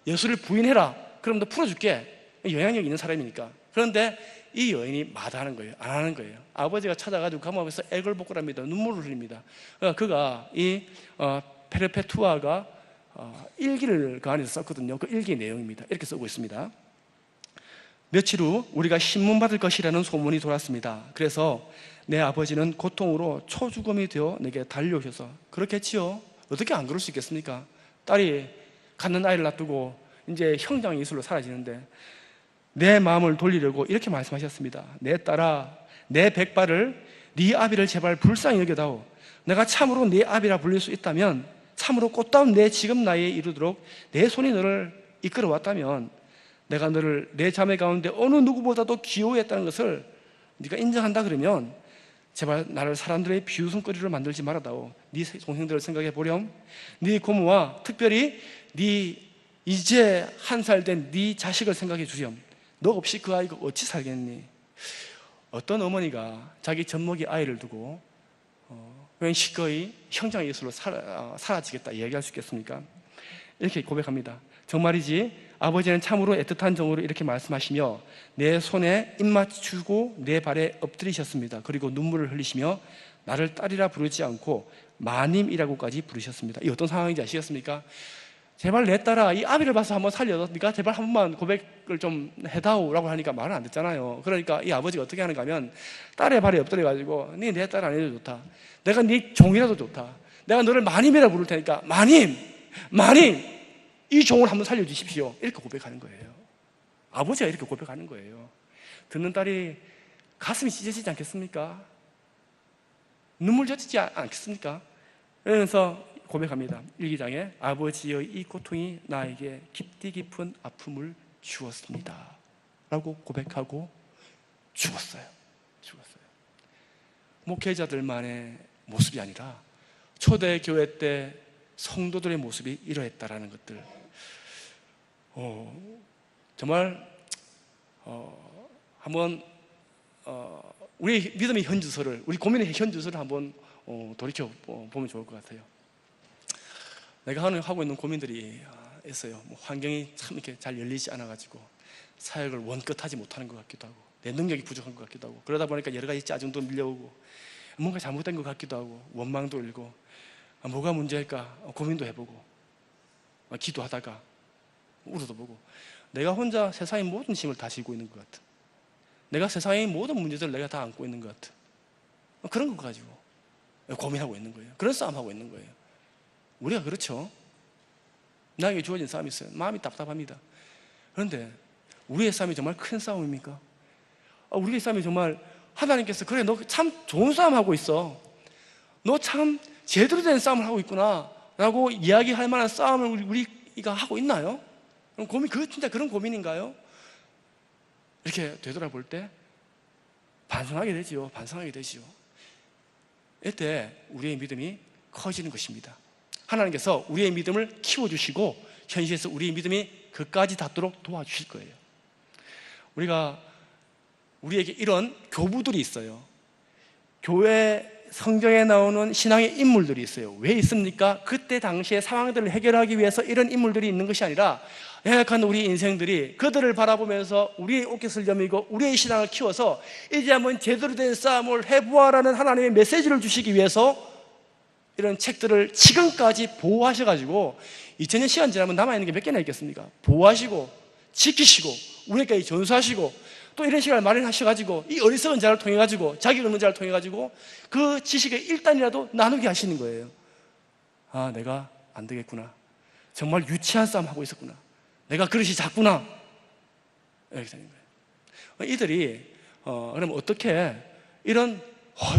예수를 부인해라. 그럼 너 풀어줄게. 영향력 있는 사람이니까. 그런데 이 여인이 마다하는 거예요. 안 하는 거예요. 아버지가 찾아가지고 감옥에서 애걸복걸합니다. 눈물을 흘립니다. 그가 이 페르페투아가 일기를 그 안에서 썼거든요. 그 일기 내용입니다. 이렇게 쓰고 있습니다. 며칠 후 우리가 신문받을 것이라는 소문이 돌았습니다. 그래서 내 아버지는 고통으로 초죽음이 되어 내게 달려오셔서, 그렇겠지요. 어떻게 안 그럴 수 있겠습니까? 딸이 갖는 아이를 놔두고 이제 형장의 이슬로 사라지는데 내 마음을 돌리려고 이렇게 말씀하셨습니다. 내 딸아, 내 백발을 네 아비를 제발 불쌍히 여겨다오. 내가 참으로 네 아비라 불릴 수 있다면, 참으로 꽃다운 내 지금 나이에 이르도록 내 손이 너를 이끌어왔다면, 내가 너를 내 자매 가운데 어느 누구보다도 귀여워했다는 것을 네가 인정한다 그러면 제발 나를 사람들의 비웃음거리로 만들지 말아다오. 네 동생들을 생각해 보렴. 네 고모와 특별히 네 이제 1살 된 네 자식을 생각해 주렴. 너 없이 그 아이가 어찌 살겠니? 어떤 어머니가 자기 젖먹이 아이를 두고 그냥 기꺼이 형장의 예술로 사라지겠다 얘기할 수 있겠습니까? 이렇게 고백합니다. 정말이지 아버지는 참으로 애틋한 정으로 이렇게 말씀하시며 내 손에 입 맞추고 내 발에 엎드리셨습니다. 그리고 눈물을 흘리시며 나를 딸이라 부르지 않고 마님이라고까지 부르셨습니다. 이 어떤 상황인지 아시겠습니까? 제발 내 딸아, 이 아비를 봐서 한번 살려. 네가 제발 한 번만 고백을 좀 해다오라고 하니까 말은 안 듣잖아요. 그러니까 이 아버지가 어떻게 하는가 하면 딸의 발에 엎드려가지고 네 내 딸 아니어도 좋다. 내가 네 종이라도 좋다. 내가 너를 마님이라 부를 테니까 마님 이 종을 한번 살려주십시오. 이렇게 고백하는 거예요. 아버지가 이렇게 고백하는 거예요. 듣는 딸이 가슴이 찢어지지 않겠습니까? 눈물 젖지 않겠습니까? 그러면서 고백합니다. 일기장에 아버지의 이 고통이 나에게 깊디 깊은 아픔을 주었습니다 라고 고백하고 죽었어요. 목회자들만의 모습이 아니라 초대교회 때 성도들의 모습이 이러했다라는 것들, 정말 한번 우리 믿음의 현주소를, 우리 고민의 현주소를 한번 돌이켜 보면 좋을 것 같아요. 내가 하고 있는 고민들이 있어요. 환경이 참 이렇게 잘 열리지 않아가지고 사역을 원끝하지 못하는 것 같기도 하고, 내 능력이 부족한 것 같기도 하고, 그러다 보니까 여러 가지 짜증도 밀려오고, 뭔가 잘못된 것 같기도 하고, 원망도 일고, 뭐가 문제일까 고민도 해보고, 기도하다가 울어도 보고, 내가 혼자 세상의 모든 짐을 다 지고 있는 것 같아. 내가 세상의 모든 문제들을 내가 다 안고 있는 것 같아. 그런 것 가지고 고민하고 있는 거예요. 그런 싸움하고 있는 거예요. 우리가 그렇죠. 나에게 주어진 싸움이 있어요. 마음이 답답합니다. 그런데 우리의 싸움이 정말 큰 싸움입니까? 우리의 싸움이 정말 하나님께서 그래 너 참 좋은 싸움 하고 있어, 너 참 제대로 된 싸움을 하고 있구나 라고 이야기할 만한 싸움을 우리가 하고 있나요? 그럼 진짜 그런 고민인가요? 이렇게 되돌아볼 때 반성하게 되지요. 반성하게 되지요. 이때 우리의 믿음이 커지는 것입니다. 하나님께서 우리의 믿음을 키워주시고 현실에서 우리의 믿음이 그까지 닿도록 도와주실 거예요. 우리에게 이런 교부들이 있어요. 교회 성경에 나오는 신앙의 인물들이 있어요. 왜 있습니까? 그때 당시의 상황들을 해결하기 위해서 이런 인물들이 있는 것이 아니라 연약한 우리 인생들이 그들을 바라보면서 우리의 옷깃을 여미고 우리의 신앙을 키워서 이제 한번 제대로 된 싸움을 해보아라는 하나님의 메시지를 주시기 위해서 이런 책들을 지금까지 보호하셔가지고 2000년 시간 지나면 남아있는 게 몇 개나 있겠습니까? 보호하시고 지키시고 우리에게 전수하시고 또 이런 시간을 마련하셔가지고 이 어리석은 자를 통해가지고 자기 없는 자를 통해가지고 그 지식의 일단이라도 나누게 하시는 거예요. 아, 내가 안 되겠구나. 정말 유치한 싸움 하고 있었구나. 내가 그릇이 작구나. 이렇게 되는 거예요. 이들이 그럼 어떻게 이런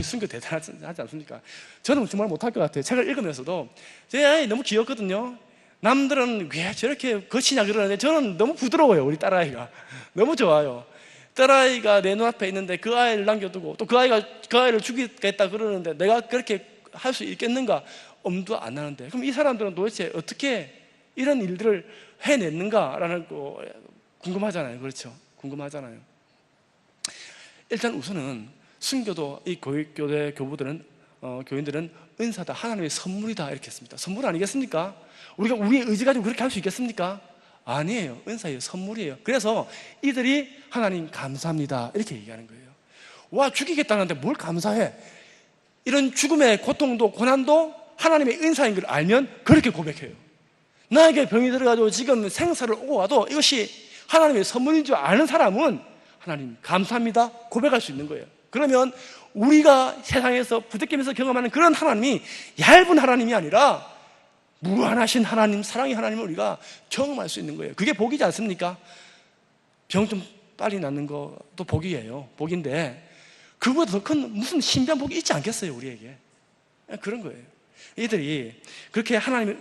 순교 대단하지 않습니까? 저는 정말 못할 것 같아요. 책을 읽으면서도 제 아이 너무 귀엽거든요. 남들은 왜 저렇게 거치냐 그러는데 저는 너무 부드러워요. 우리 딸아이가 너무 좋아요. 딸아이가 내 눈앞에 있는데 그 아이를 남겨두고 또 그 아이를 죽이겠다 그러는데 내가 그렇게 할 수 있겠는가? 엄두 안 나는데 그럼 이 사람들은 도대체 어떻게 이런 일들을 해냈는가라는 거 궁금하잖아요. 그렇죠? 궁금하잖아요. 일단 우선은 순교도 이 교회 교부들은 교인들은 은사다, 하나님의 선물이다 이렇게 했습니다. 선물 아니겠습니까? 우리가 우리의 의지 가지고 그렇게 할 수 있겠습니까? 아니에요. 은사예요. 선물이에요. 그래서 이들이 하나님 감사합니다 이렇게 얘기하는 거예요. 와, 죽이겠다는데 뭘 감사해? 이런 죽음의 고통도 고난도 하나님의 은사인 걸 알면 그렇게 고백해요. 나에게 병이 들어가지고 지금 생사를 오고 와도 이것이 하나님의 선물인 줄 아는 사람은 하나님 감사합니다 고백할 수 있는 거예요. 그러면 우리가 세상에서 부대끼면서 경험하는 그런 하나님이 얇은 하나님이 아니라 무한하신 하나님, 사랑의 하나님을 우리가 경험할 수 있는 거예요. 그게 복이지 않습니까? 병 좀 빨리 낫는 것도 복이에요. 복인데 그거보다 더 큰 무슨 신비한 복이 있지 않겠어요, 우리에게? 그런 거예요. 이들이 그렇게 하나님의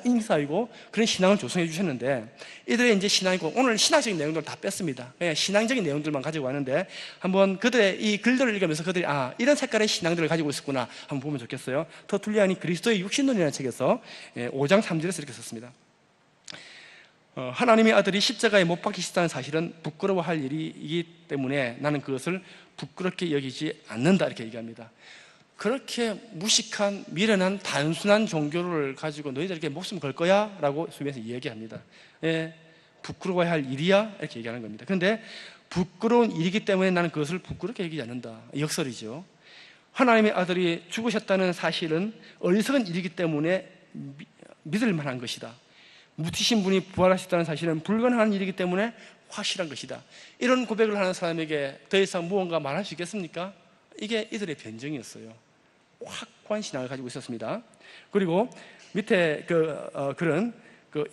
인사이고 그런 신앙을 조성해 주셨는데 이들의 이제 신앙이고 오늘 신학적인 내용들을 다 뺐습니다. 그냥 신앙적인 내용들만 가지고 왔는데 한번 그들의 이 글들을 읽으면서 그들이 이런 색깔의 신앙들을 가지고 있었구나 한번 보면 좋겠어요. 터툴리안이 그리스도의 육신론이라는 책에서 5장 3절에서 이렇게 썼습니다. 하나님의 아들이 십자가에 못 박히셨다는 사실은 부끄러워할 일이기 때문에 나는 그것을 부끄럽게 여기지 않는다 이렇게 얘기합니다. 그렇게 무식한 미련한 단순한 종교를 가지고 너희들에게 목숨 걸 거야? 라고 수면에서 이야기합니다. 부끄러워야 할 일이야? 이렇게 얘기하는 겁니다. 그런데 부끄러운 일이기 때문에 나는 그것을 부끄럽게 여기지 않는다. 역설이죠. 하나님의 아들이 죽으셨다는 사실은 어리석은 일이기 때문에 믿을 만한 것이다. 묻히신 분이 부활하셨다는 사실은 불가능한 일이기 때문에 확실한 것이다. 이런 고백을 하는 사람에게 더 이상 무언가 말할 수 있겠습니까? 이게 이들의 변정이었어요. 확고한 신앙을 가지고 있었습니다. 그리고 밑에 글은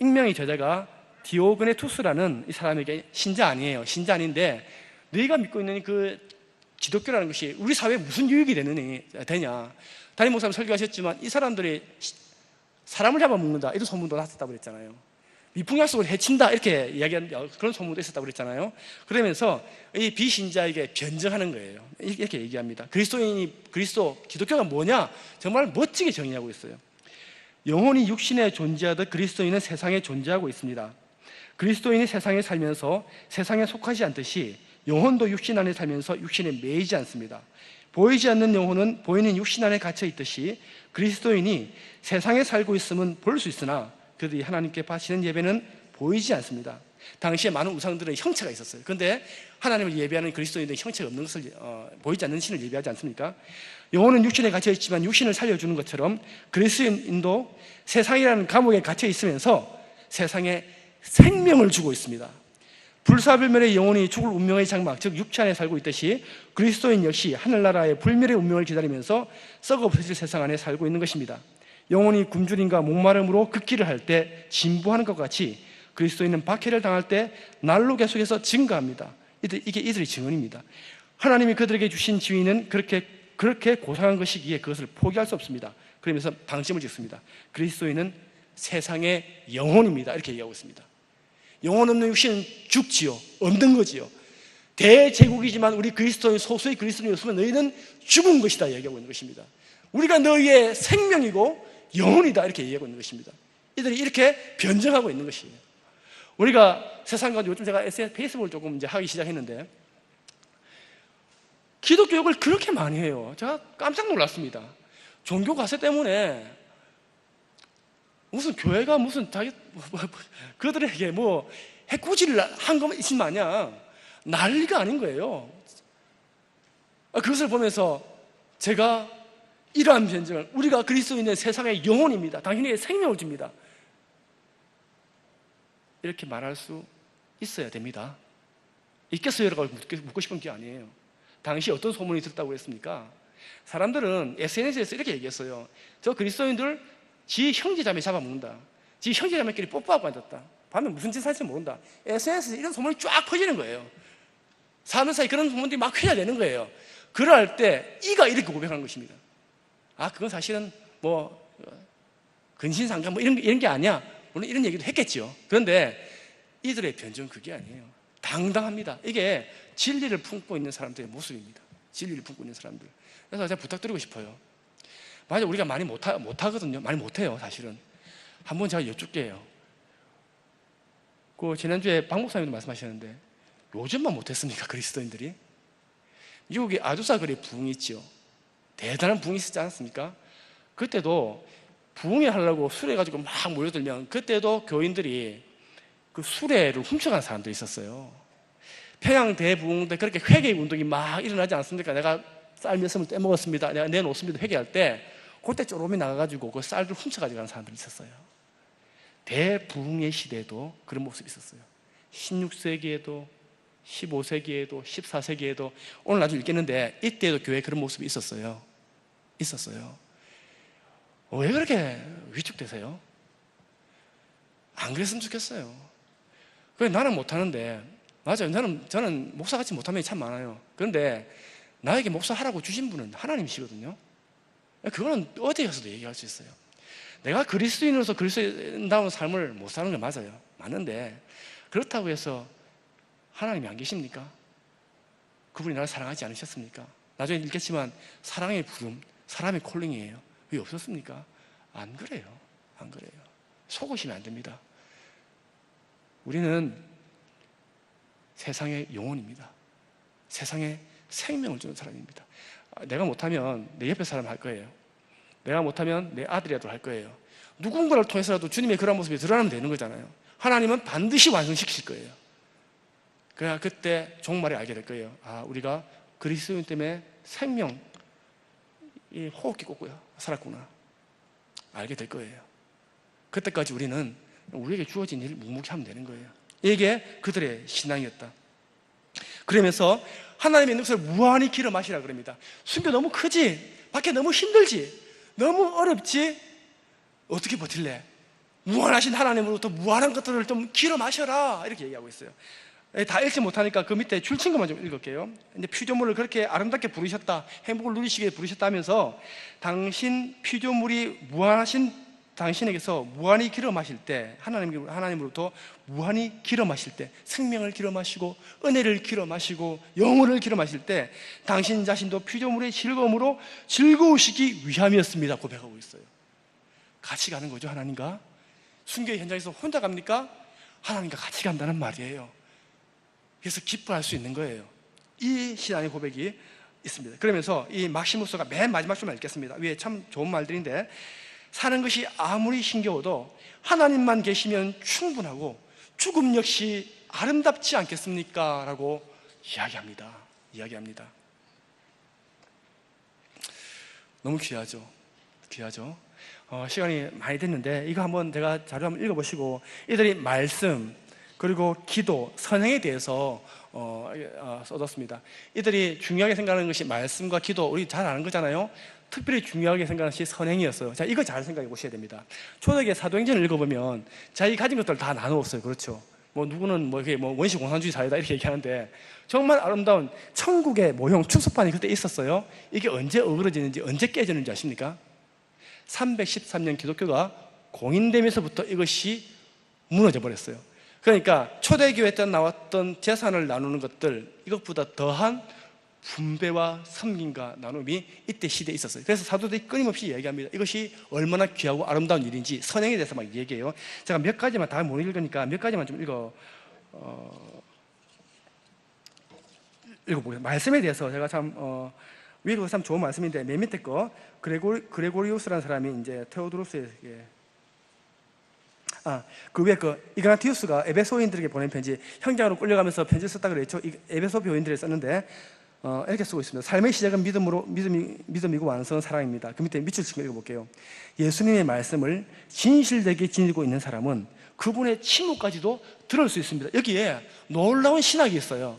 익명의 저자가 디오그네투스라는 이 사람에게 신자 아니에요. 신자 아닌데 너희가 믿고 있는 그 기독교라는 것이 우리 사회에 무슨 유익이 되냐. 담임 목사님 설교하셨지만 이 사람들이 사람을 잡아먹는다 이런 소문도 났었다고 그랬잖아요. 미풍약속을 해친다 이렇게 이야기한 그런 소문도 있었다고 그랬잖아요. 그러면서 이 비신자에게 변증하는 거예요. 이렇게 얘기합니다. 기독교가 뭐냐? 정말 멋지게 정의하고 있어요. 영혼이 육신에 존재하듯 그리스도인은 세상에 존재하고 있습니다. 그리스도인이 세상에 살면서 세상에 속하지 않듯이 영혼도 육신 안에 살면서 육신에 매이지 않습니다. 보이지 않는 영혼은 보이는 육신 안에 갇혀 있듯이 그리스도인이 세상에 살고 있음은 볼 수 있으나 그들이 하나님께 바치는 예배는 보이지 않습니다. 당시에 많은 우상들은 형체가 있었어요. 그런데 하나님을 예배하는 그리스도인들은 형체가 없는 것을 보이지 않는 신을 예배하지 않습니까? 영혼은 육신에 갇혀 있지만 육신을 살려주는 것처럼 그리스도인도 세상이라는 감옥에 갇혀 있으면서 세상에 생명을 주고 있습니다. 불사불멸의 영혼이 죽을 운명의 장막, 즉 육체 안에 살고 있듯이 그리스도인 역시 하늘나라의 불멸의 운명을 기다리면서 썩어 없어질 세상 안에 살고 있는 것입니다. 영혼이 굶주림과 목마름으로 극기를 할 때 진부하는 것 같이 그리스도인은 박해를 당할 때 날로 계속해서 증가합니다. 이게 이들의 증언입니다. 하나님이 그들에게 주신 지위는 그렇게 고상한 것이기에 그것을 포기할 수 없습니다. 그러면서 방침을 짓습니다. 그리스도인은 세상의 영혼입니다. 이렇게 얘기하고 있습니다. 영혼 없는 육신은 죽지요. 없는 거지요. 대제국이지만 우리 그리스도인 소수의 그리스도인이었으면 너희는 죽은 것이다 얘기하고 있는 것입니다. 우리가 너희의 생명이고 영혼이다 이렇게 얘기하고 있는 것입니다. 이들이 이렇게 변증하고 있는 것이에요. 우리가 세상 가운데 요즘 제가 페이스북을 조금 이제 하기 시작했는데 기독교육을 그렇게 많이 해요. 제가 깜짝 놀랐습니다. 종교 가세 때문에 무슨 교회가 무슨 자기 그들에게 뭐 해코지를 한 것이 마냥 난리가 아닌 거예요. 그것을 보면서 제가 이러한 변증을, 우리가 그리스도인의 세상의 영혼입니다. 당신에게 생명을 줍니다. 이렇게 말할 수 있어야 됩니다. 있겠어요라고 묻고 싶은 게 아니에요. 당시 어떤 소문이 들었다고 했습니까? 사람들은 SNS에서 이렇게 얘기했어요. 저 그리스도인들 지 형제자매 잡아먹는다. 지 형제자매끼리 뽀뽀하고 앉았다. 밤에 무슨 짓 할지 모른다. SNS에서 이런 소문이 쫙 퍼지는 거예요. 사는 사이 그런 소문들이 막 회자되는 거예요. 그럴 때 이가 이렇게 고백하는 것입니다. 그건 사실은 뭐 근신상간 뭐 이런 게 아니야. 물론 이런 얘기도 했겠죠. 그런데 이들의 변증은 그게 아니에요. 당당합니다. 이게 진리를 품고 있는 사람들의 모습입니다. 진리를 품고 있는 사람들. 그래서 제가 부탁드리고 싶어요. 만약 우리가 많이 못하거든요. 많이 못해요, 사실은. 한번 제가 여쭙게요. 지난주에 박 목사님도 말씀하셨는데 요즘만 못했습니까, 그리스도인들이? 미국에 아두사 거리 부흥이 있죠. 대단한 부흥이 있었지 않았습니까? 그때도 부흥회 하려고 수레 가지고 막 몰려들면 그때도 교인들이 그 수레를 훔쳐간 사람들이 있었어요. 평양 대부흥 때 그렇게 회개 운동이 막 일어나지 않습니까? 내가 쌀 몇 섬을 떼먹었습니다. 내가 내놓습니다. 회개할 때 그때 쪼롬이 나가가지고 그 쌀을 훔쳐가지고 가는 사람들이 있었어요. 대부흥의 시대에도 그런 모습이 있었어요. 16세기에도 15세기에도 14세기에도 오늘 나중에 읽겠는데 이때에도 교회에 그런 모습이 있었어요. 왜 그렇게 위축되세요? 안 그랬으면 좋겠어요. 나는 못하는데, 맞아요. 저는 목사같이 못하는 게 참 많아요. 그런데 나에게 목사하라고 주신 분은 하나님이시거든요. 그거는 어디 가서도 얘기할 수 있어요. 내가 그리스도인으로서 그리스도인다운 삶을 못 사는 게 맞아요. 맞는데 그렇다고 해서 하나님이 안 계십니까? 그분이 나를 사랑하지 않으셨습니까? 나중에 읽겠지만 사랑의 부름, 사람의 콜링이에요. 왜 없었습니까? 안 그래요. 속으시면 안 됩니다. 우리는 세상의 영혼입니다. 세상에 생명을 주는 사람입니다. 내가 못하면 내 옆에 사람 할 거예요. 내가 못하면 내 아들이라도 할 거예요. 누군가를 통해서라도 주님의 그런 모습이 드러나면 되는 거잖아요. 하나님은 반드시 완성시키실 거예요. 그래야 그때 종말에 알게 될 거예요. 우리가 그리스도인 때문에 생명, 이 호흡기 꽂고 살았구나. 알게 될 거예요. 그때까지 우리는 우리에게 주어진 일 묵묵히 하면 되는 거예요. 이게 그들의 신앙이었다. 그러면서 하나님의 능력을 무한히 길어 마시라 그럽니다. 순교 너무 크지? 밖에 너무 힘들지? 너무 어렵지? 어떻게 버틸래? 무한하신 하나님으로부터 무한한 것들을 좀 길어 마셔라 이렇게 얘기하고 있어요. 다 읽지 못하니까 그 밑에 줄친 것만 좀 읽을게요. 이제 피조물을 그렇게 아름답게 부르셨다, 행복을 누리시게 부르셨다 하면서 당신 피조물이 무한하신 당신에게서 무한히 길어 마실 때, 하나님으로부터 무한히 길어 마실 때, 생명을 길어 마시고 은혜를 길어 마시고 영혼을 길어 마실 때 당신 자신도 피조물의 즐거움으로 즐거우시기 위함이었습니다 고백하고 있어요. 같이 가는 거죠. 하나님과 순교의 현장에서 혼자 갑니까? 하나님과 같이 간다는 말이에요. 그래서 기뻐할 수 있는 거예요. 이 신앙의 고백이 있습니다. 그러면서 이 막시무스가 맨 마지막 줄만 읽겠습니다. 위에 참 좋은 말들인데, 사는 것이 아무리 힘겨워도 하나님만 계시면 충분하고 죽음 역시 아름답지 않겠습니까? 라고 이야기합니다. 너무 귀하죠. 시간이 많이 됐는데 이거 한번 제가 자료 한번 읽어보시고, 이들이 말씀 그리고 기도, 선행에 대해서 써뒀습니다. 이들이 중요하게 생각하는 것이 말씀과 기도, 우리 잘 아는 거잖아요. 특별히 중요하게 생각하는 것이 선행이었어요. 자, 이거 잘 생각해 보셔야 됩니다. 초대기의 사도행전을 읽어보면 자기 가진 것들을 다 나누었어요. 그렇죠? 누구는 원시 공산주의 사회다 이렇게 얘기하는데, 정말 아름다운 천국의 모형 축소판이 그때 있었어요. 이게 언제 어그러지는지, 언제 깨지는지 아십니까? 313년 기독교가 공인되면서부터 이것이 무너져 버렸어요. 그러니까 초대교회 때 나왔던 재산을 나누는 것들, 이것보다 더한 분배와 섬김과 나눔이 이때 시대에 있었어요. 그래서 사도들이 끊임없이 얘기합니다. 이것이 얼마나 귀하고 아름다운 일인지 선행에 대해서 막 얘기해요. 제가 몇 가지만 다 못 읽으니까 몇 가지만 좀 읽어보겠습니다. 말씀에 대해서 제가 참 위로 참 좋은 말씀인데, 맨 밑에 거 그레고리우스라는 사람이 이제 테오도로스에게 그 위에 이그나티우스가 에베소인들에게 보낸 편지, 형장으로 끌려가면서 편지 썼다 그랬죠. 에베소 교인들에 썼는데 이렇게 쓰고 있습니다. 삶의 시작은 믿음이고 완성은 사랑입니다. 그 밑에 밑줄 치고 읽어볼게요. 예수님의 말씀을 진실되게 지니고 있는 사람은 그분의 침묵까지도 들을 수 있습니다. 여기에 놀라운 신학이 있어요.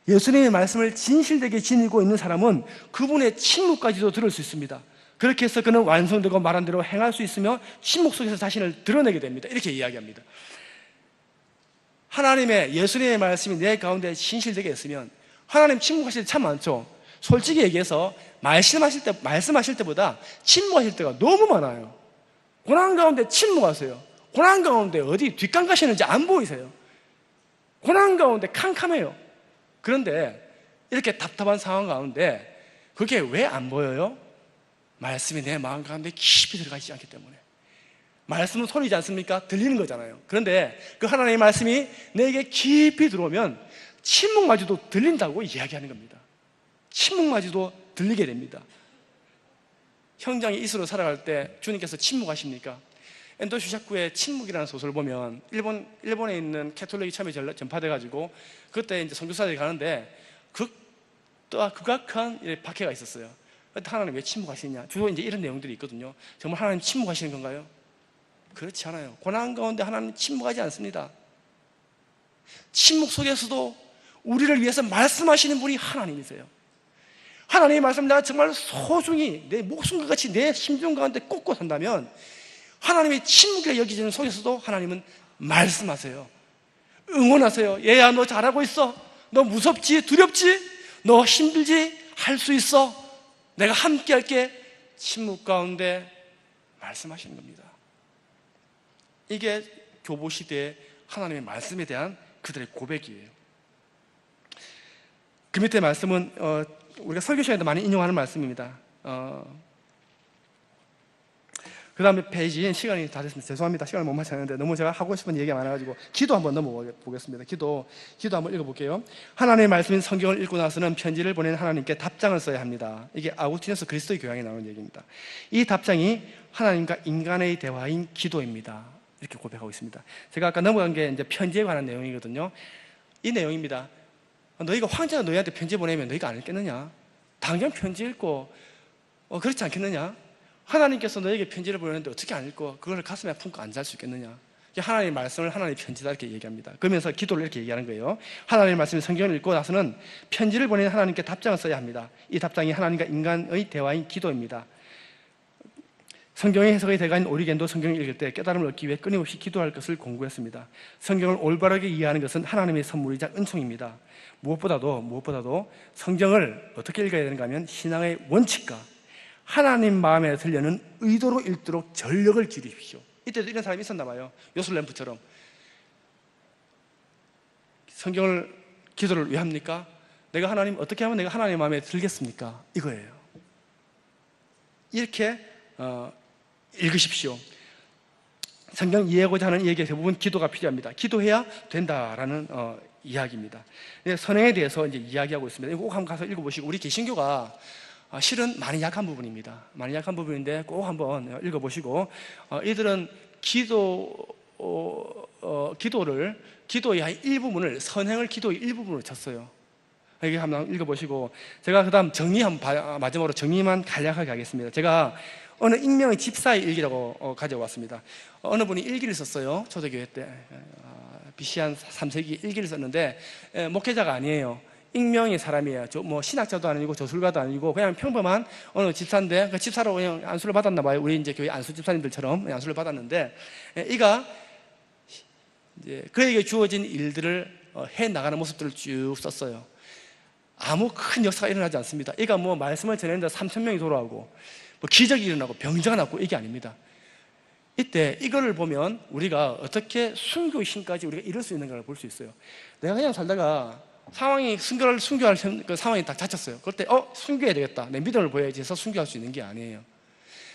예수님의 말씀을 진실되게 지니고 있는 사람은 그분의 침묵까지도 들을 수 있습니다. 그렇게 해서 그는 완성되고 말한 대로 행할 수 있으며 침묵 속에서 자신을 드러내게 됩니다. 이렇게 이야기합니다. 하나님의, 예수님의 말씀이 내 가운데 진실되게 있으면, 하나님 침묵하실 때 참 많죠. 솔직히 얘기해서 말씀하실 때보다 침묵하실 때가 너무 많아요. 고난 가운데 침묵하세요. 고난 가운데 어디 뒷강 가시는지 안 보이세요. 고난 가운데 캄캄해요. 그런데 이렇게 답답한 상황 가운데 그게 왜 안 보여요? 말씀이 내 마음 가운데 깊이 들어가 있지 않기 때문에. 말씀은 소리지 않습니까? 들리는 거잖아요. 그런데 그 하나님의 말씀이 내게 깊이 들어오면 침묵마저도 들린다고 이야기하는 겁니다. 침묵마저도 들리게 됩니다. 형장이 이스로 살아갈 때 주님께서 침묵하십니까? 엔도 슈샤쿠의 침묵이라는 소설을 보면 일본에 있는 캐톨릭이 처음에 전파돼가지고 그때 이제 선교사들이 가는데 극악한 박해가 있었어요. 하나님 왜 침묵하시냐? 주로 이제 이런 내용들이 있거든요. 정말 하나님 침묵하시는 건가요? 그렇지 않아요. 고난 가운데 하나님 침묵하지 않습니다. 침묵 속에서도 우리를 위해서 말씀하시는 분이 하나님이세요. 하나님의 말씀 내가 정말 소중히 내 목숨과 같이 내 심정 가운데 꽂고 산다면 하나님의 침묵이라 여기지는 속에서도 하나님은 말씀하세요. 응원하세요. 얘야, 너 잘하고 있어. 너 무섭지? 두렵지? 너 힘들지? 할 수 있어. 내가 함께 할게. 침묵 가운데 말씀하시는 겁니다. 이게 교보시대의 하나님의 말씀에 대한 그들의 고백이에요. 그 밑에 말씀은 우리가 설교 시간에도 많이 인용하는 말씀입니다. 그 다음에 페이지에 시간이 다 됐습니다. 죄송합니다. 시간을 못 맞췄는데 너무 제가 하고 싶은 얘기가 많아가지고 기도 한번 넘어보겠습니다. 기도 한번 읽어볼게요. 하나님의 말씀인 성경을 읽고 나서는 편지를 보낸 하나님께 답장을 써야 합니다. 이게 아구스티누스 그리스도의 교양에 나오는 얘기입니다. 이 답장이 하나님과 인간의 대화인 기도입니다. 이렇게 고백하고 있습니다. 제가 아까 넘어간 게 이제 편지에 관한 내용이거든요. 이 내용입니다. 너희가 황제가 너희한테 편지 보내면 너희가 안 읽겠느냐? 당장 편지 읽고 그렇지 않겠느냐? 하나님께서 너에게 편지를 보내는데 어떻게 안 읽고 그걸 가슴에 품고 안 잘 수 있겠느냐? 하나님의 말씀을 하나님의 편지다 이렇게 얘기합니다. 그러면서 기도를 이렇게 얘기하는 거예요. 하나님의 말씀이 성경을 읽고 나서는 편지를 보내는 하나님께 답장을 써야 합니다. 이 답장이 하나님과 인간의 대화인 기도입니다. 성경의 해석의 대가인 오리겐도 성경을 읽을 때 깨달음을 얻기 위해 끊임없이 기도할 것을 공부했습니다. 성경을 올바르게 이해하는 것은 하나님의 선물이자 은총입니다. 무엇보다도 성경을 어떻게 읽어야 되는가 하면 신앙의 원칙과 하나님 마음에 들려는 의도로 읽도록 전력을 기울이십시오. 이때도 이런 사람이 있었나 봐요. 요술램프처럼. 성경을 기도를 왜 합니까? 내가 어떻게 하면 내가 하나님 마음에 들겠습니까? 이거예요. 이렇게 읽으십시오. 성경 이해하고자 하는 이야기의 대부분 기도가 필요합니다. 기도해야 된다라는 이야기입니다. 선행에 대해서 이제 이야기하고 있습니다. 이거 꼭 한번 가서 읽어보시고, 우리 개신교가 실은 많이 약한 부분입니다. 많이 약한 부분인데 꼭 한번 읽어보시고, 이들은 기도의 일부분을, 선행을 기도의 일부분으로 쳤어요. 이게 한번 읽어보시고, 제가 그 다음 마지막으로 정리만 간략하게 하겠습니다. 제가 어느 익명의 집사의 일기라고 가져왔습니다. 어느 분이 일기를 썼어요. 초대교회 때 BC 한 3세기 일기를 썼는데 목회자가 아니에요. 익명의 사람이에요. 뭐 신학자도 아니고 저술가도 아니고 그냥 평범한 어느 집사인데 그 집사로 그냥 안수를 받았나 봐요. 우리 이제 교회 안수 집사님들처럼 안수를 받았는데, 이가 이제 그에게 주어진 일들을 해 나가는 모습들을 쭉 썼어요. 아무 큰 역사가 일어나지 않습니다. 이가 뭐 말씀을 전했는데 3,000명이 돌아오고 뭐 기적이 일어나고 병자가 났고 이게 아닙니다. 이때 이거를 보면 우리가 어떻게 순교의 힘까지 우리가 이룰 수 있는가를 볼 수 있어요. 내가 그냥 살다가 상황이 순교할 그 상황이 딱 닥쳤어요. 그럴 때 순교해야 되겠다, 내 믿음을 보여야지 해서 순교할 수 있는 게 아니에요.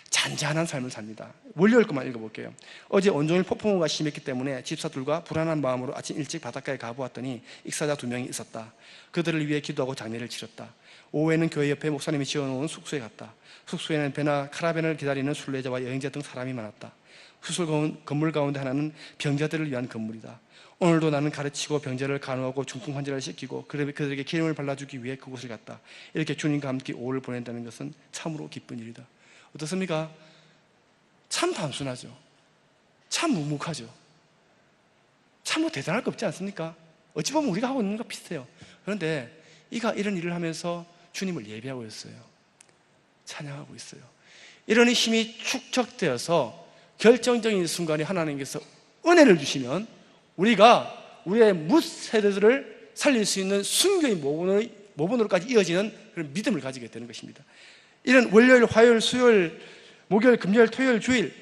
잔잔한 삶을 삽니다. 월요일 것만 읽어볼게요. 어제 온종일 폭풍우가 심했기 때문에 집사들과 불안한 마음으로 아침 일찍 바닷가에 가보았더니 익사자 2명이 있었다. 그들을 위해 기도하고 장례를 치렀다. 오후에는 교회 옆에 목사님이 지어놓은 숙소에 갔다. 숙소에는 배나 카라반을 기다리는 순례자와 여행자 등 사람이 많았다. 수술 건물 가운데 하나는 병자들을 위한 건물이다. 오늘도 나는 가르치고 병자를 간호하고 중풍 환자를 씻기고 그들에게 기름을 발라주기 위해 그곳을 갔다. 이렇게 주님과 함께 오후를 보낸다는 것은 참으로 기쁜 일이다. 어떻습니까? 참 단순하죠. 참 묵묵하죠. 참 대단할 거 없지 않습니까? 어찌 보면 우리가 하고 있는 거 비슷해요. 그런데 이가 이런 일을 하면서 주님을 예배하고 있어요. 찬양하고 있어요. 이런 힘이 축적되어서 결정적인 순간에 하나님께서 은혜를 주시면 우리가 우리의 뭇세대들을 살릴 수 있는 순교의 모본으로까지 이어지는 그런 믿음을 가지게 되는 것입니다. 이런 월요일, 화요일, 수요일, 목요일, 금요일, 토요일, 주일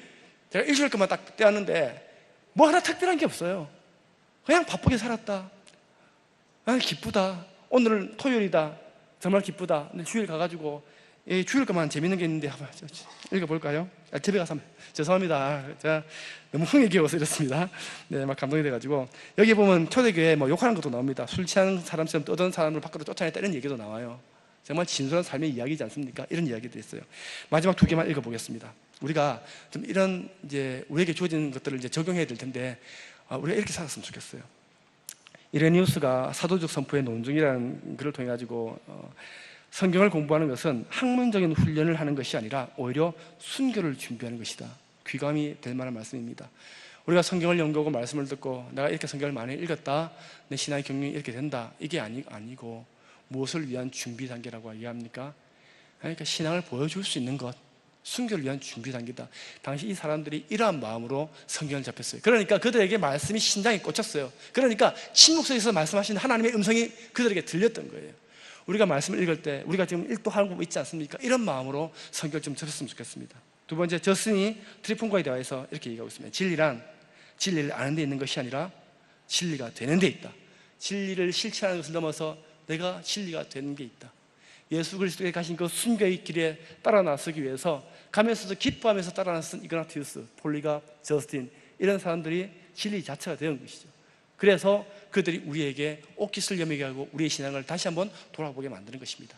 제가 일주일 것만 딱 떼었는데 뭐 하나 특별한 게 없어요. 그냥 바쁘게 살았다. 기쁘다. 오늘은 토요일이다. 정말 기쁘다. 근데 주일 가가지고 주일 것만 재밌는 게 있는데 한번 읽어볼까요? 집에 가서 죄송합니다. 제가 너무 흥에 겨워서 이렇습니다. 네, 막 감동이 돼가지고 여기 보면 초대교회 뭐 욕하는 것도 나옵니다. 술 취하는 사람처럼 떠드는 사람을 밖으로 쫓아냈다 이런 얘기도 나와요. 정말 진솔한 삶의 이야기이지 않습니까? 이런 이야기도 있어요. 마지막 2개만 읽어보겠습니다. 우리가 좀 이런 이제 우리에게 주어진 것들을 이제 적용해야 될 텐데 우리가 이렇게 살았으면 좋겠어요. 이레니우스가 사도적 선포의 논증이라는 글을 통해 가지고 성경을 공부하는 것은 학문적인 훈련을 하는 것이 아니라 오히려 순교를 준비하는 것이다. 귀감이 될 만한 말씀입니다. 우리가 성경을 연구하고 말씀을 듣고 내가 이렇게 성경을 많이 읽었다, 내 신앙의 경륜이 이렇게 된다, 이게 아니고 무엇을 위한 준비 단계라고 이해합니까? 그러니까 신앙을 보여줄 수 있는 것, 순교를 위한 준비 단계다. 당시 이 사람들이 이러한 마음으로 성경을 접했어요. 그러니까 그들에게 말씀이 심장에 꽂혔어요. 그러니까 침묵 속에서 말씀하시는 하나님의 음성이 그들에게 들렸던 거예요. 우리가 말씀을 읽을 때 우리가 지금 일도하는 거 있지 않습니까? 이런 마음으로 성경을 좀 접했으면 좋겠습니다. 두 번째, 저슨이 트리폰과의 대화에서 이렇게 얘기하고 있습니다. 진리란 진리를 아는 데 있는 것이 아니라 진리가 되는 데 있다. 진리를 실천하는 것을 넘어서 내가 진리가 되는 게 있다. 예수 그리스도에 가신 그 순교의 길에 따라 나서기 위해서 가면서도 기뻐하면서 따라 나선 이그나티우스, 폴리갑, 저스틴 이런 사람들이 진리 자체가 되는 것이죠. 그래서 그들이 우리에게 옷깃을 여미게 하고 우리의 신앙을 다시 한번 돌아보게 만드는 것입니다.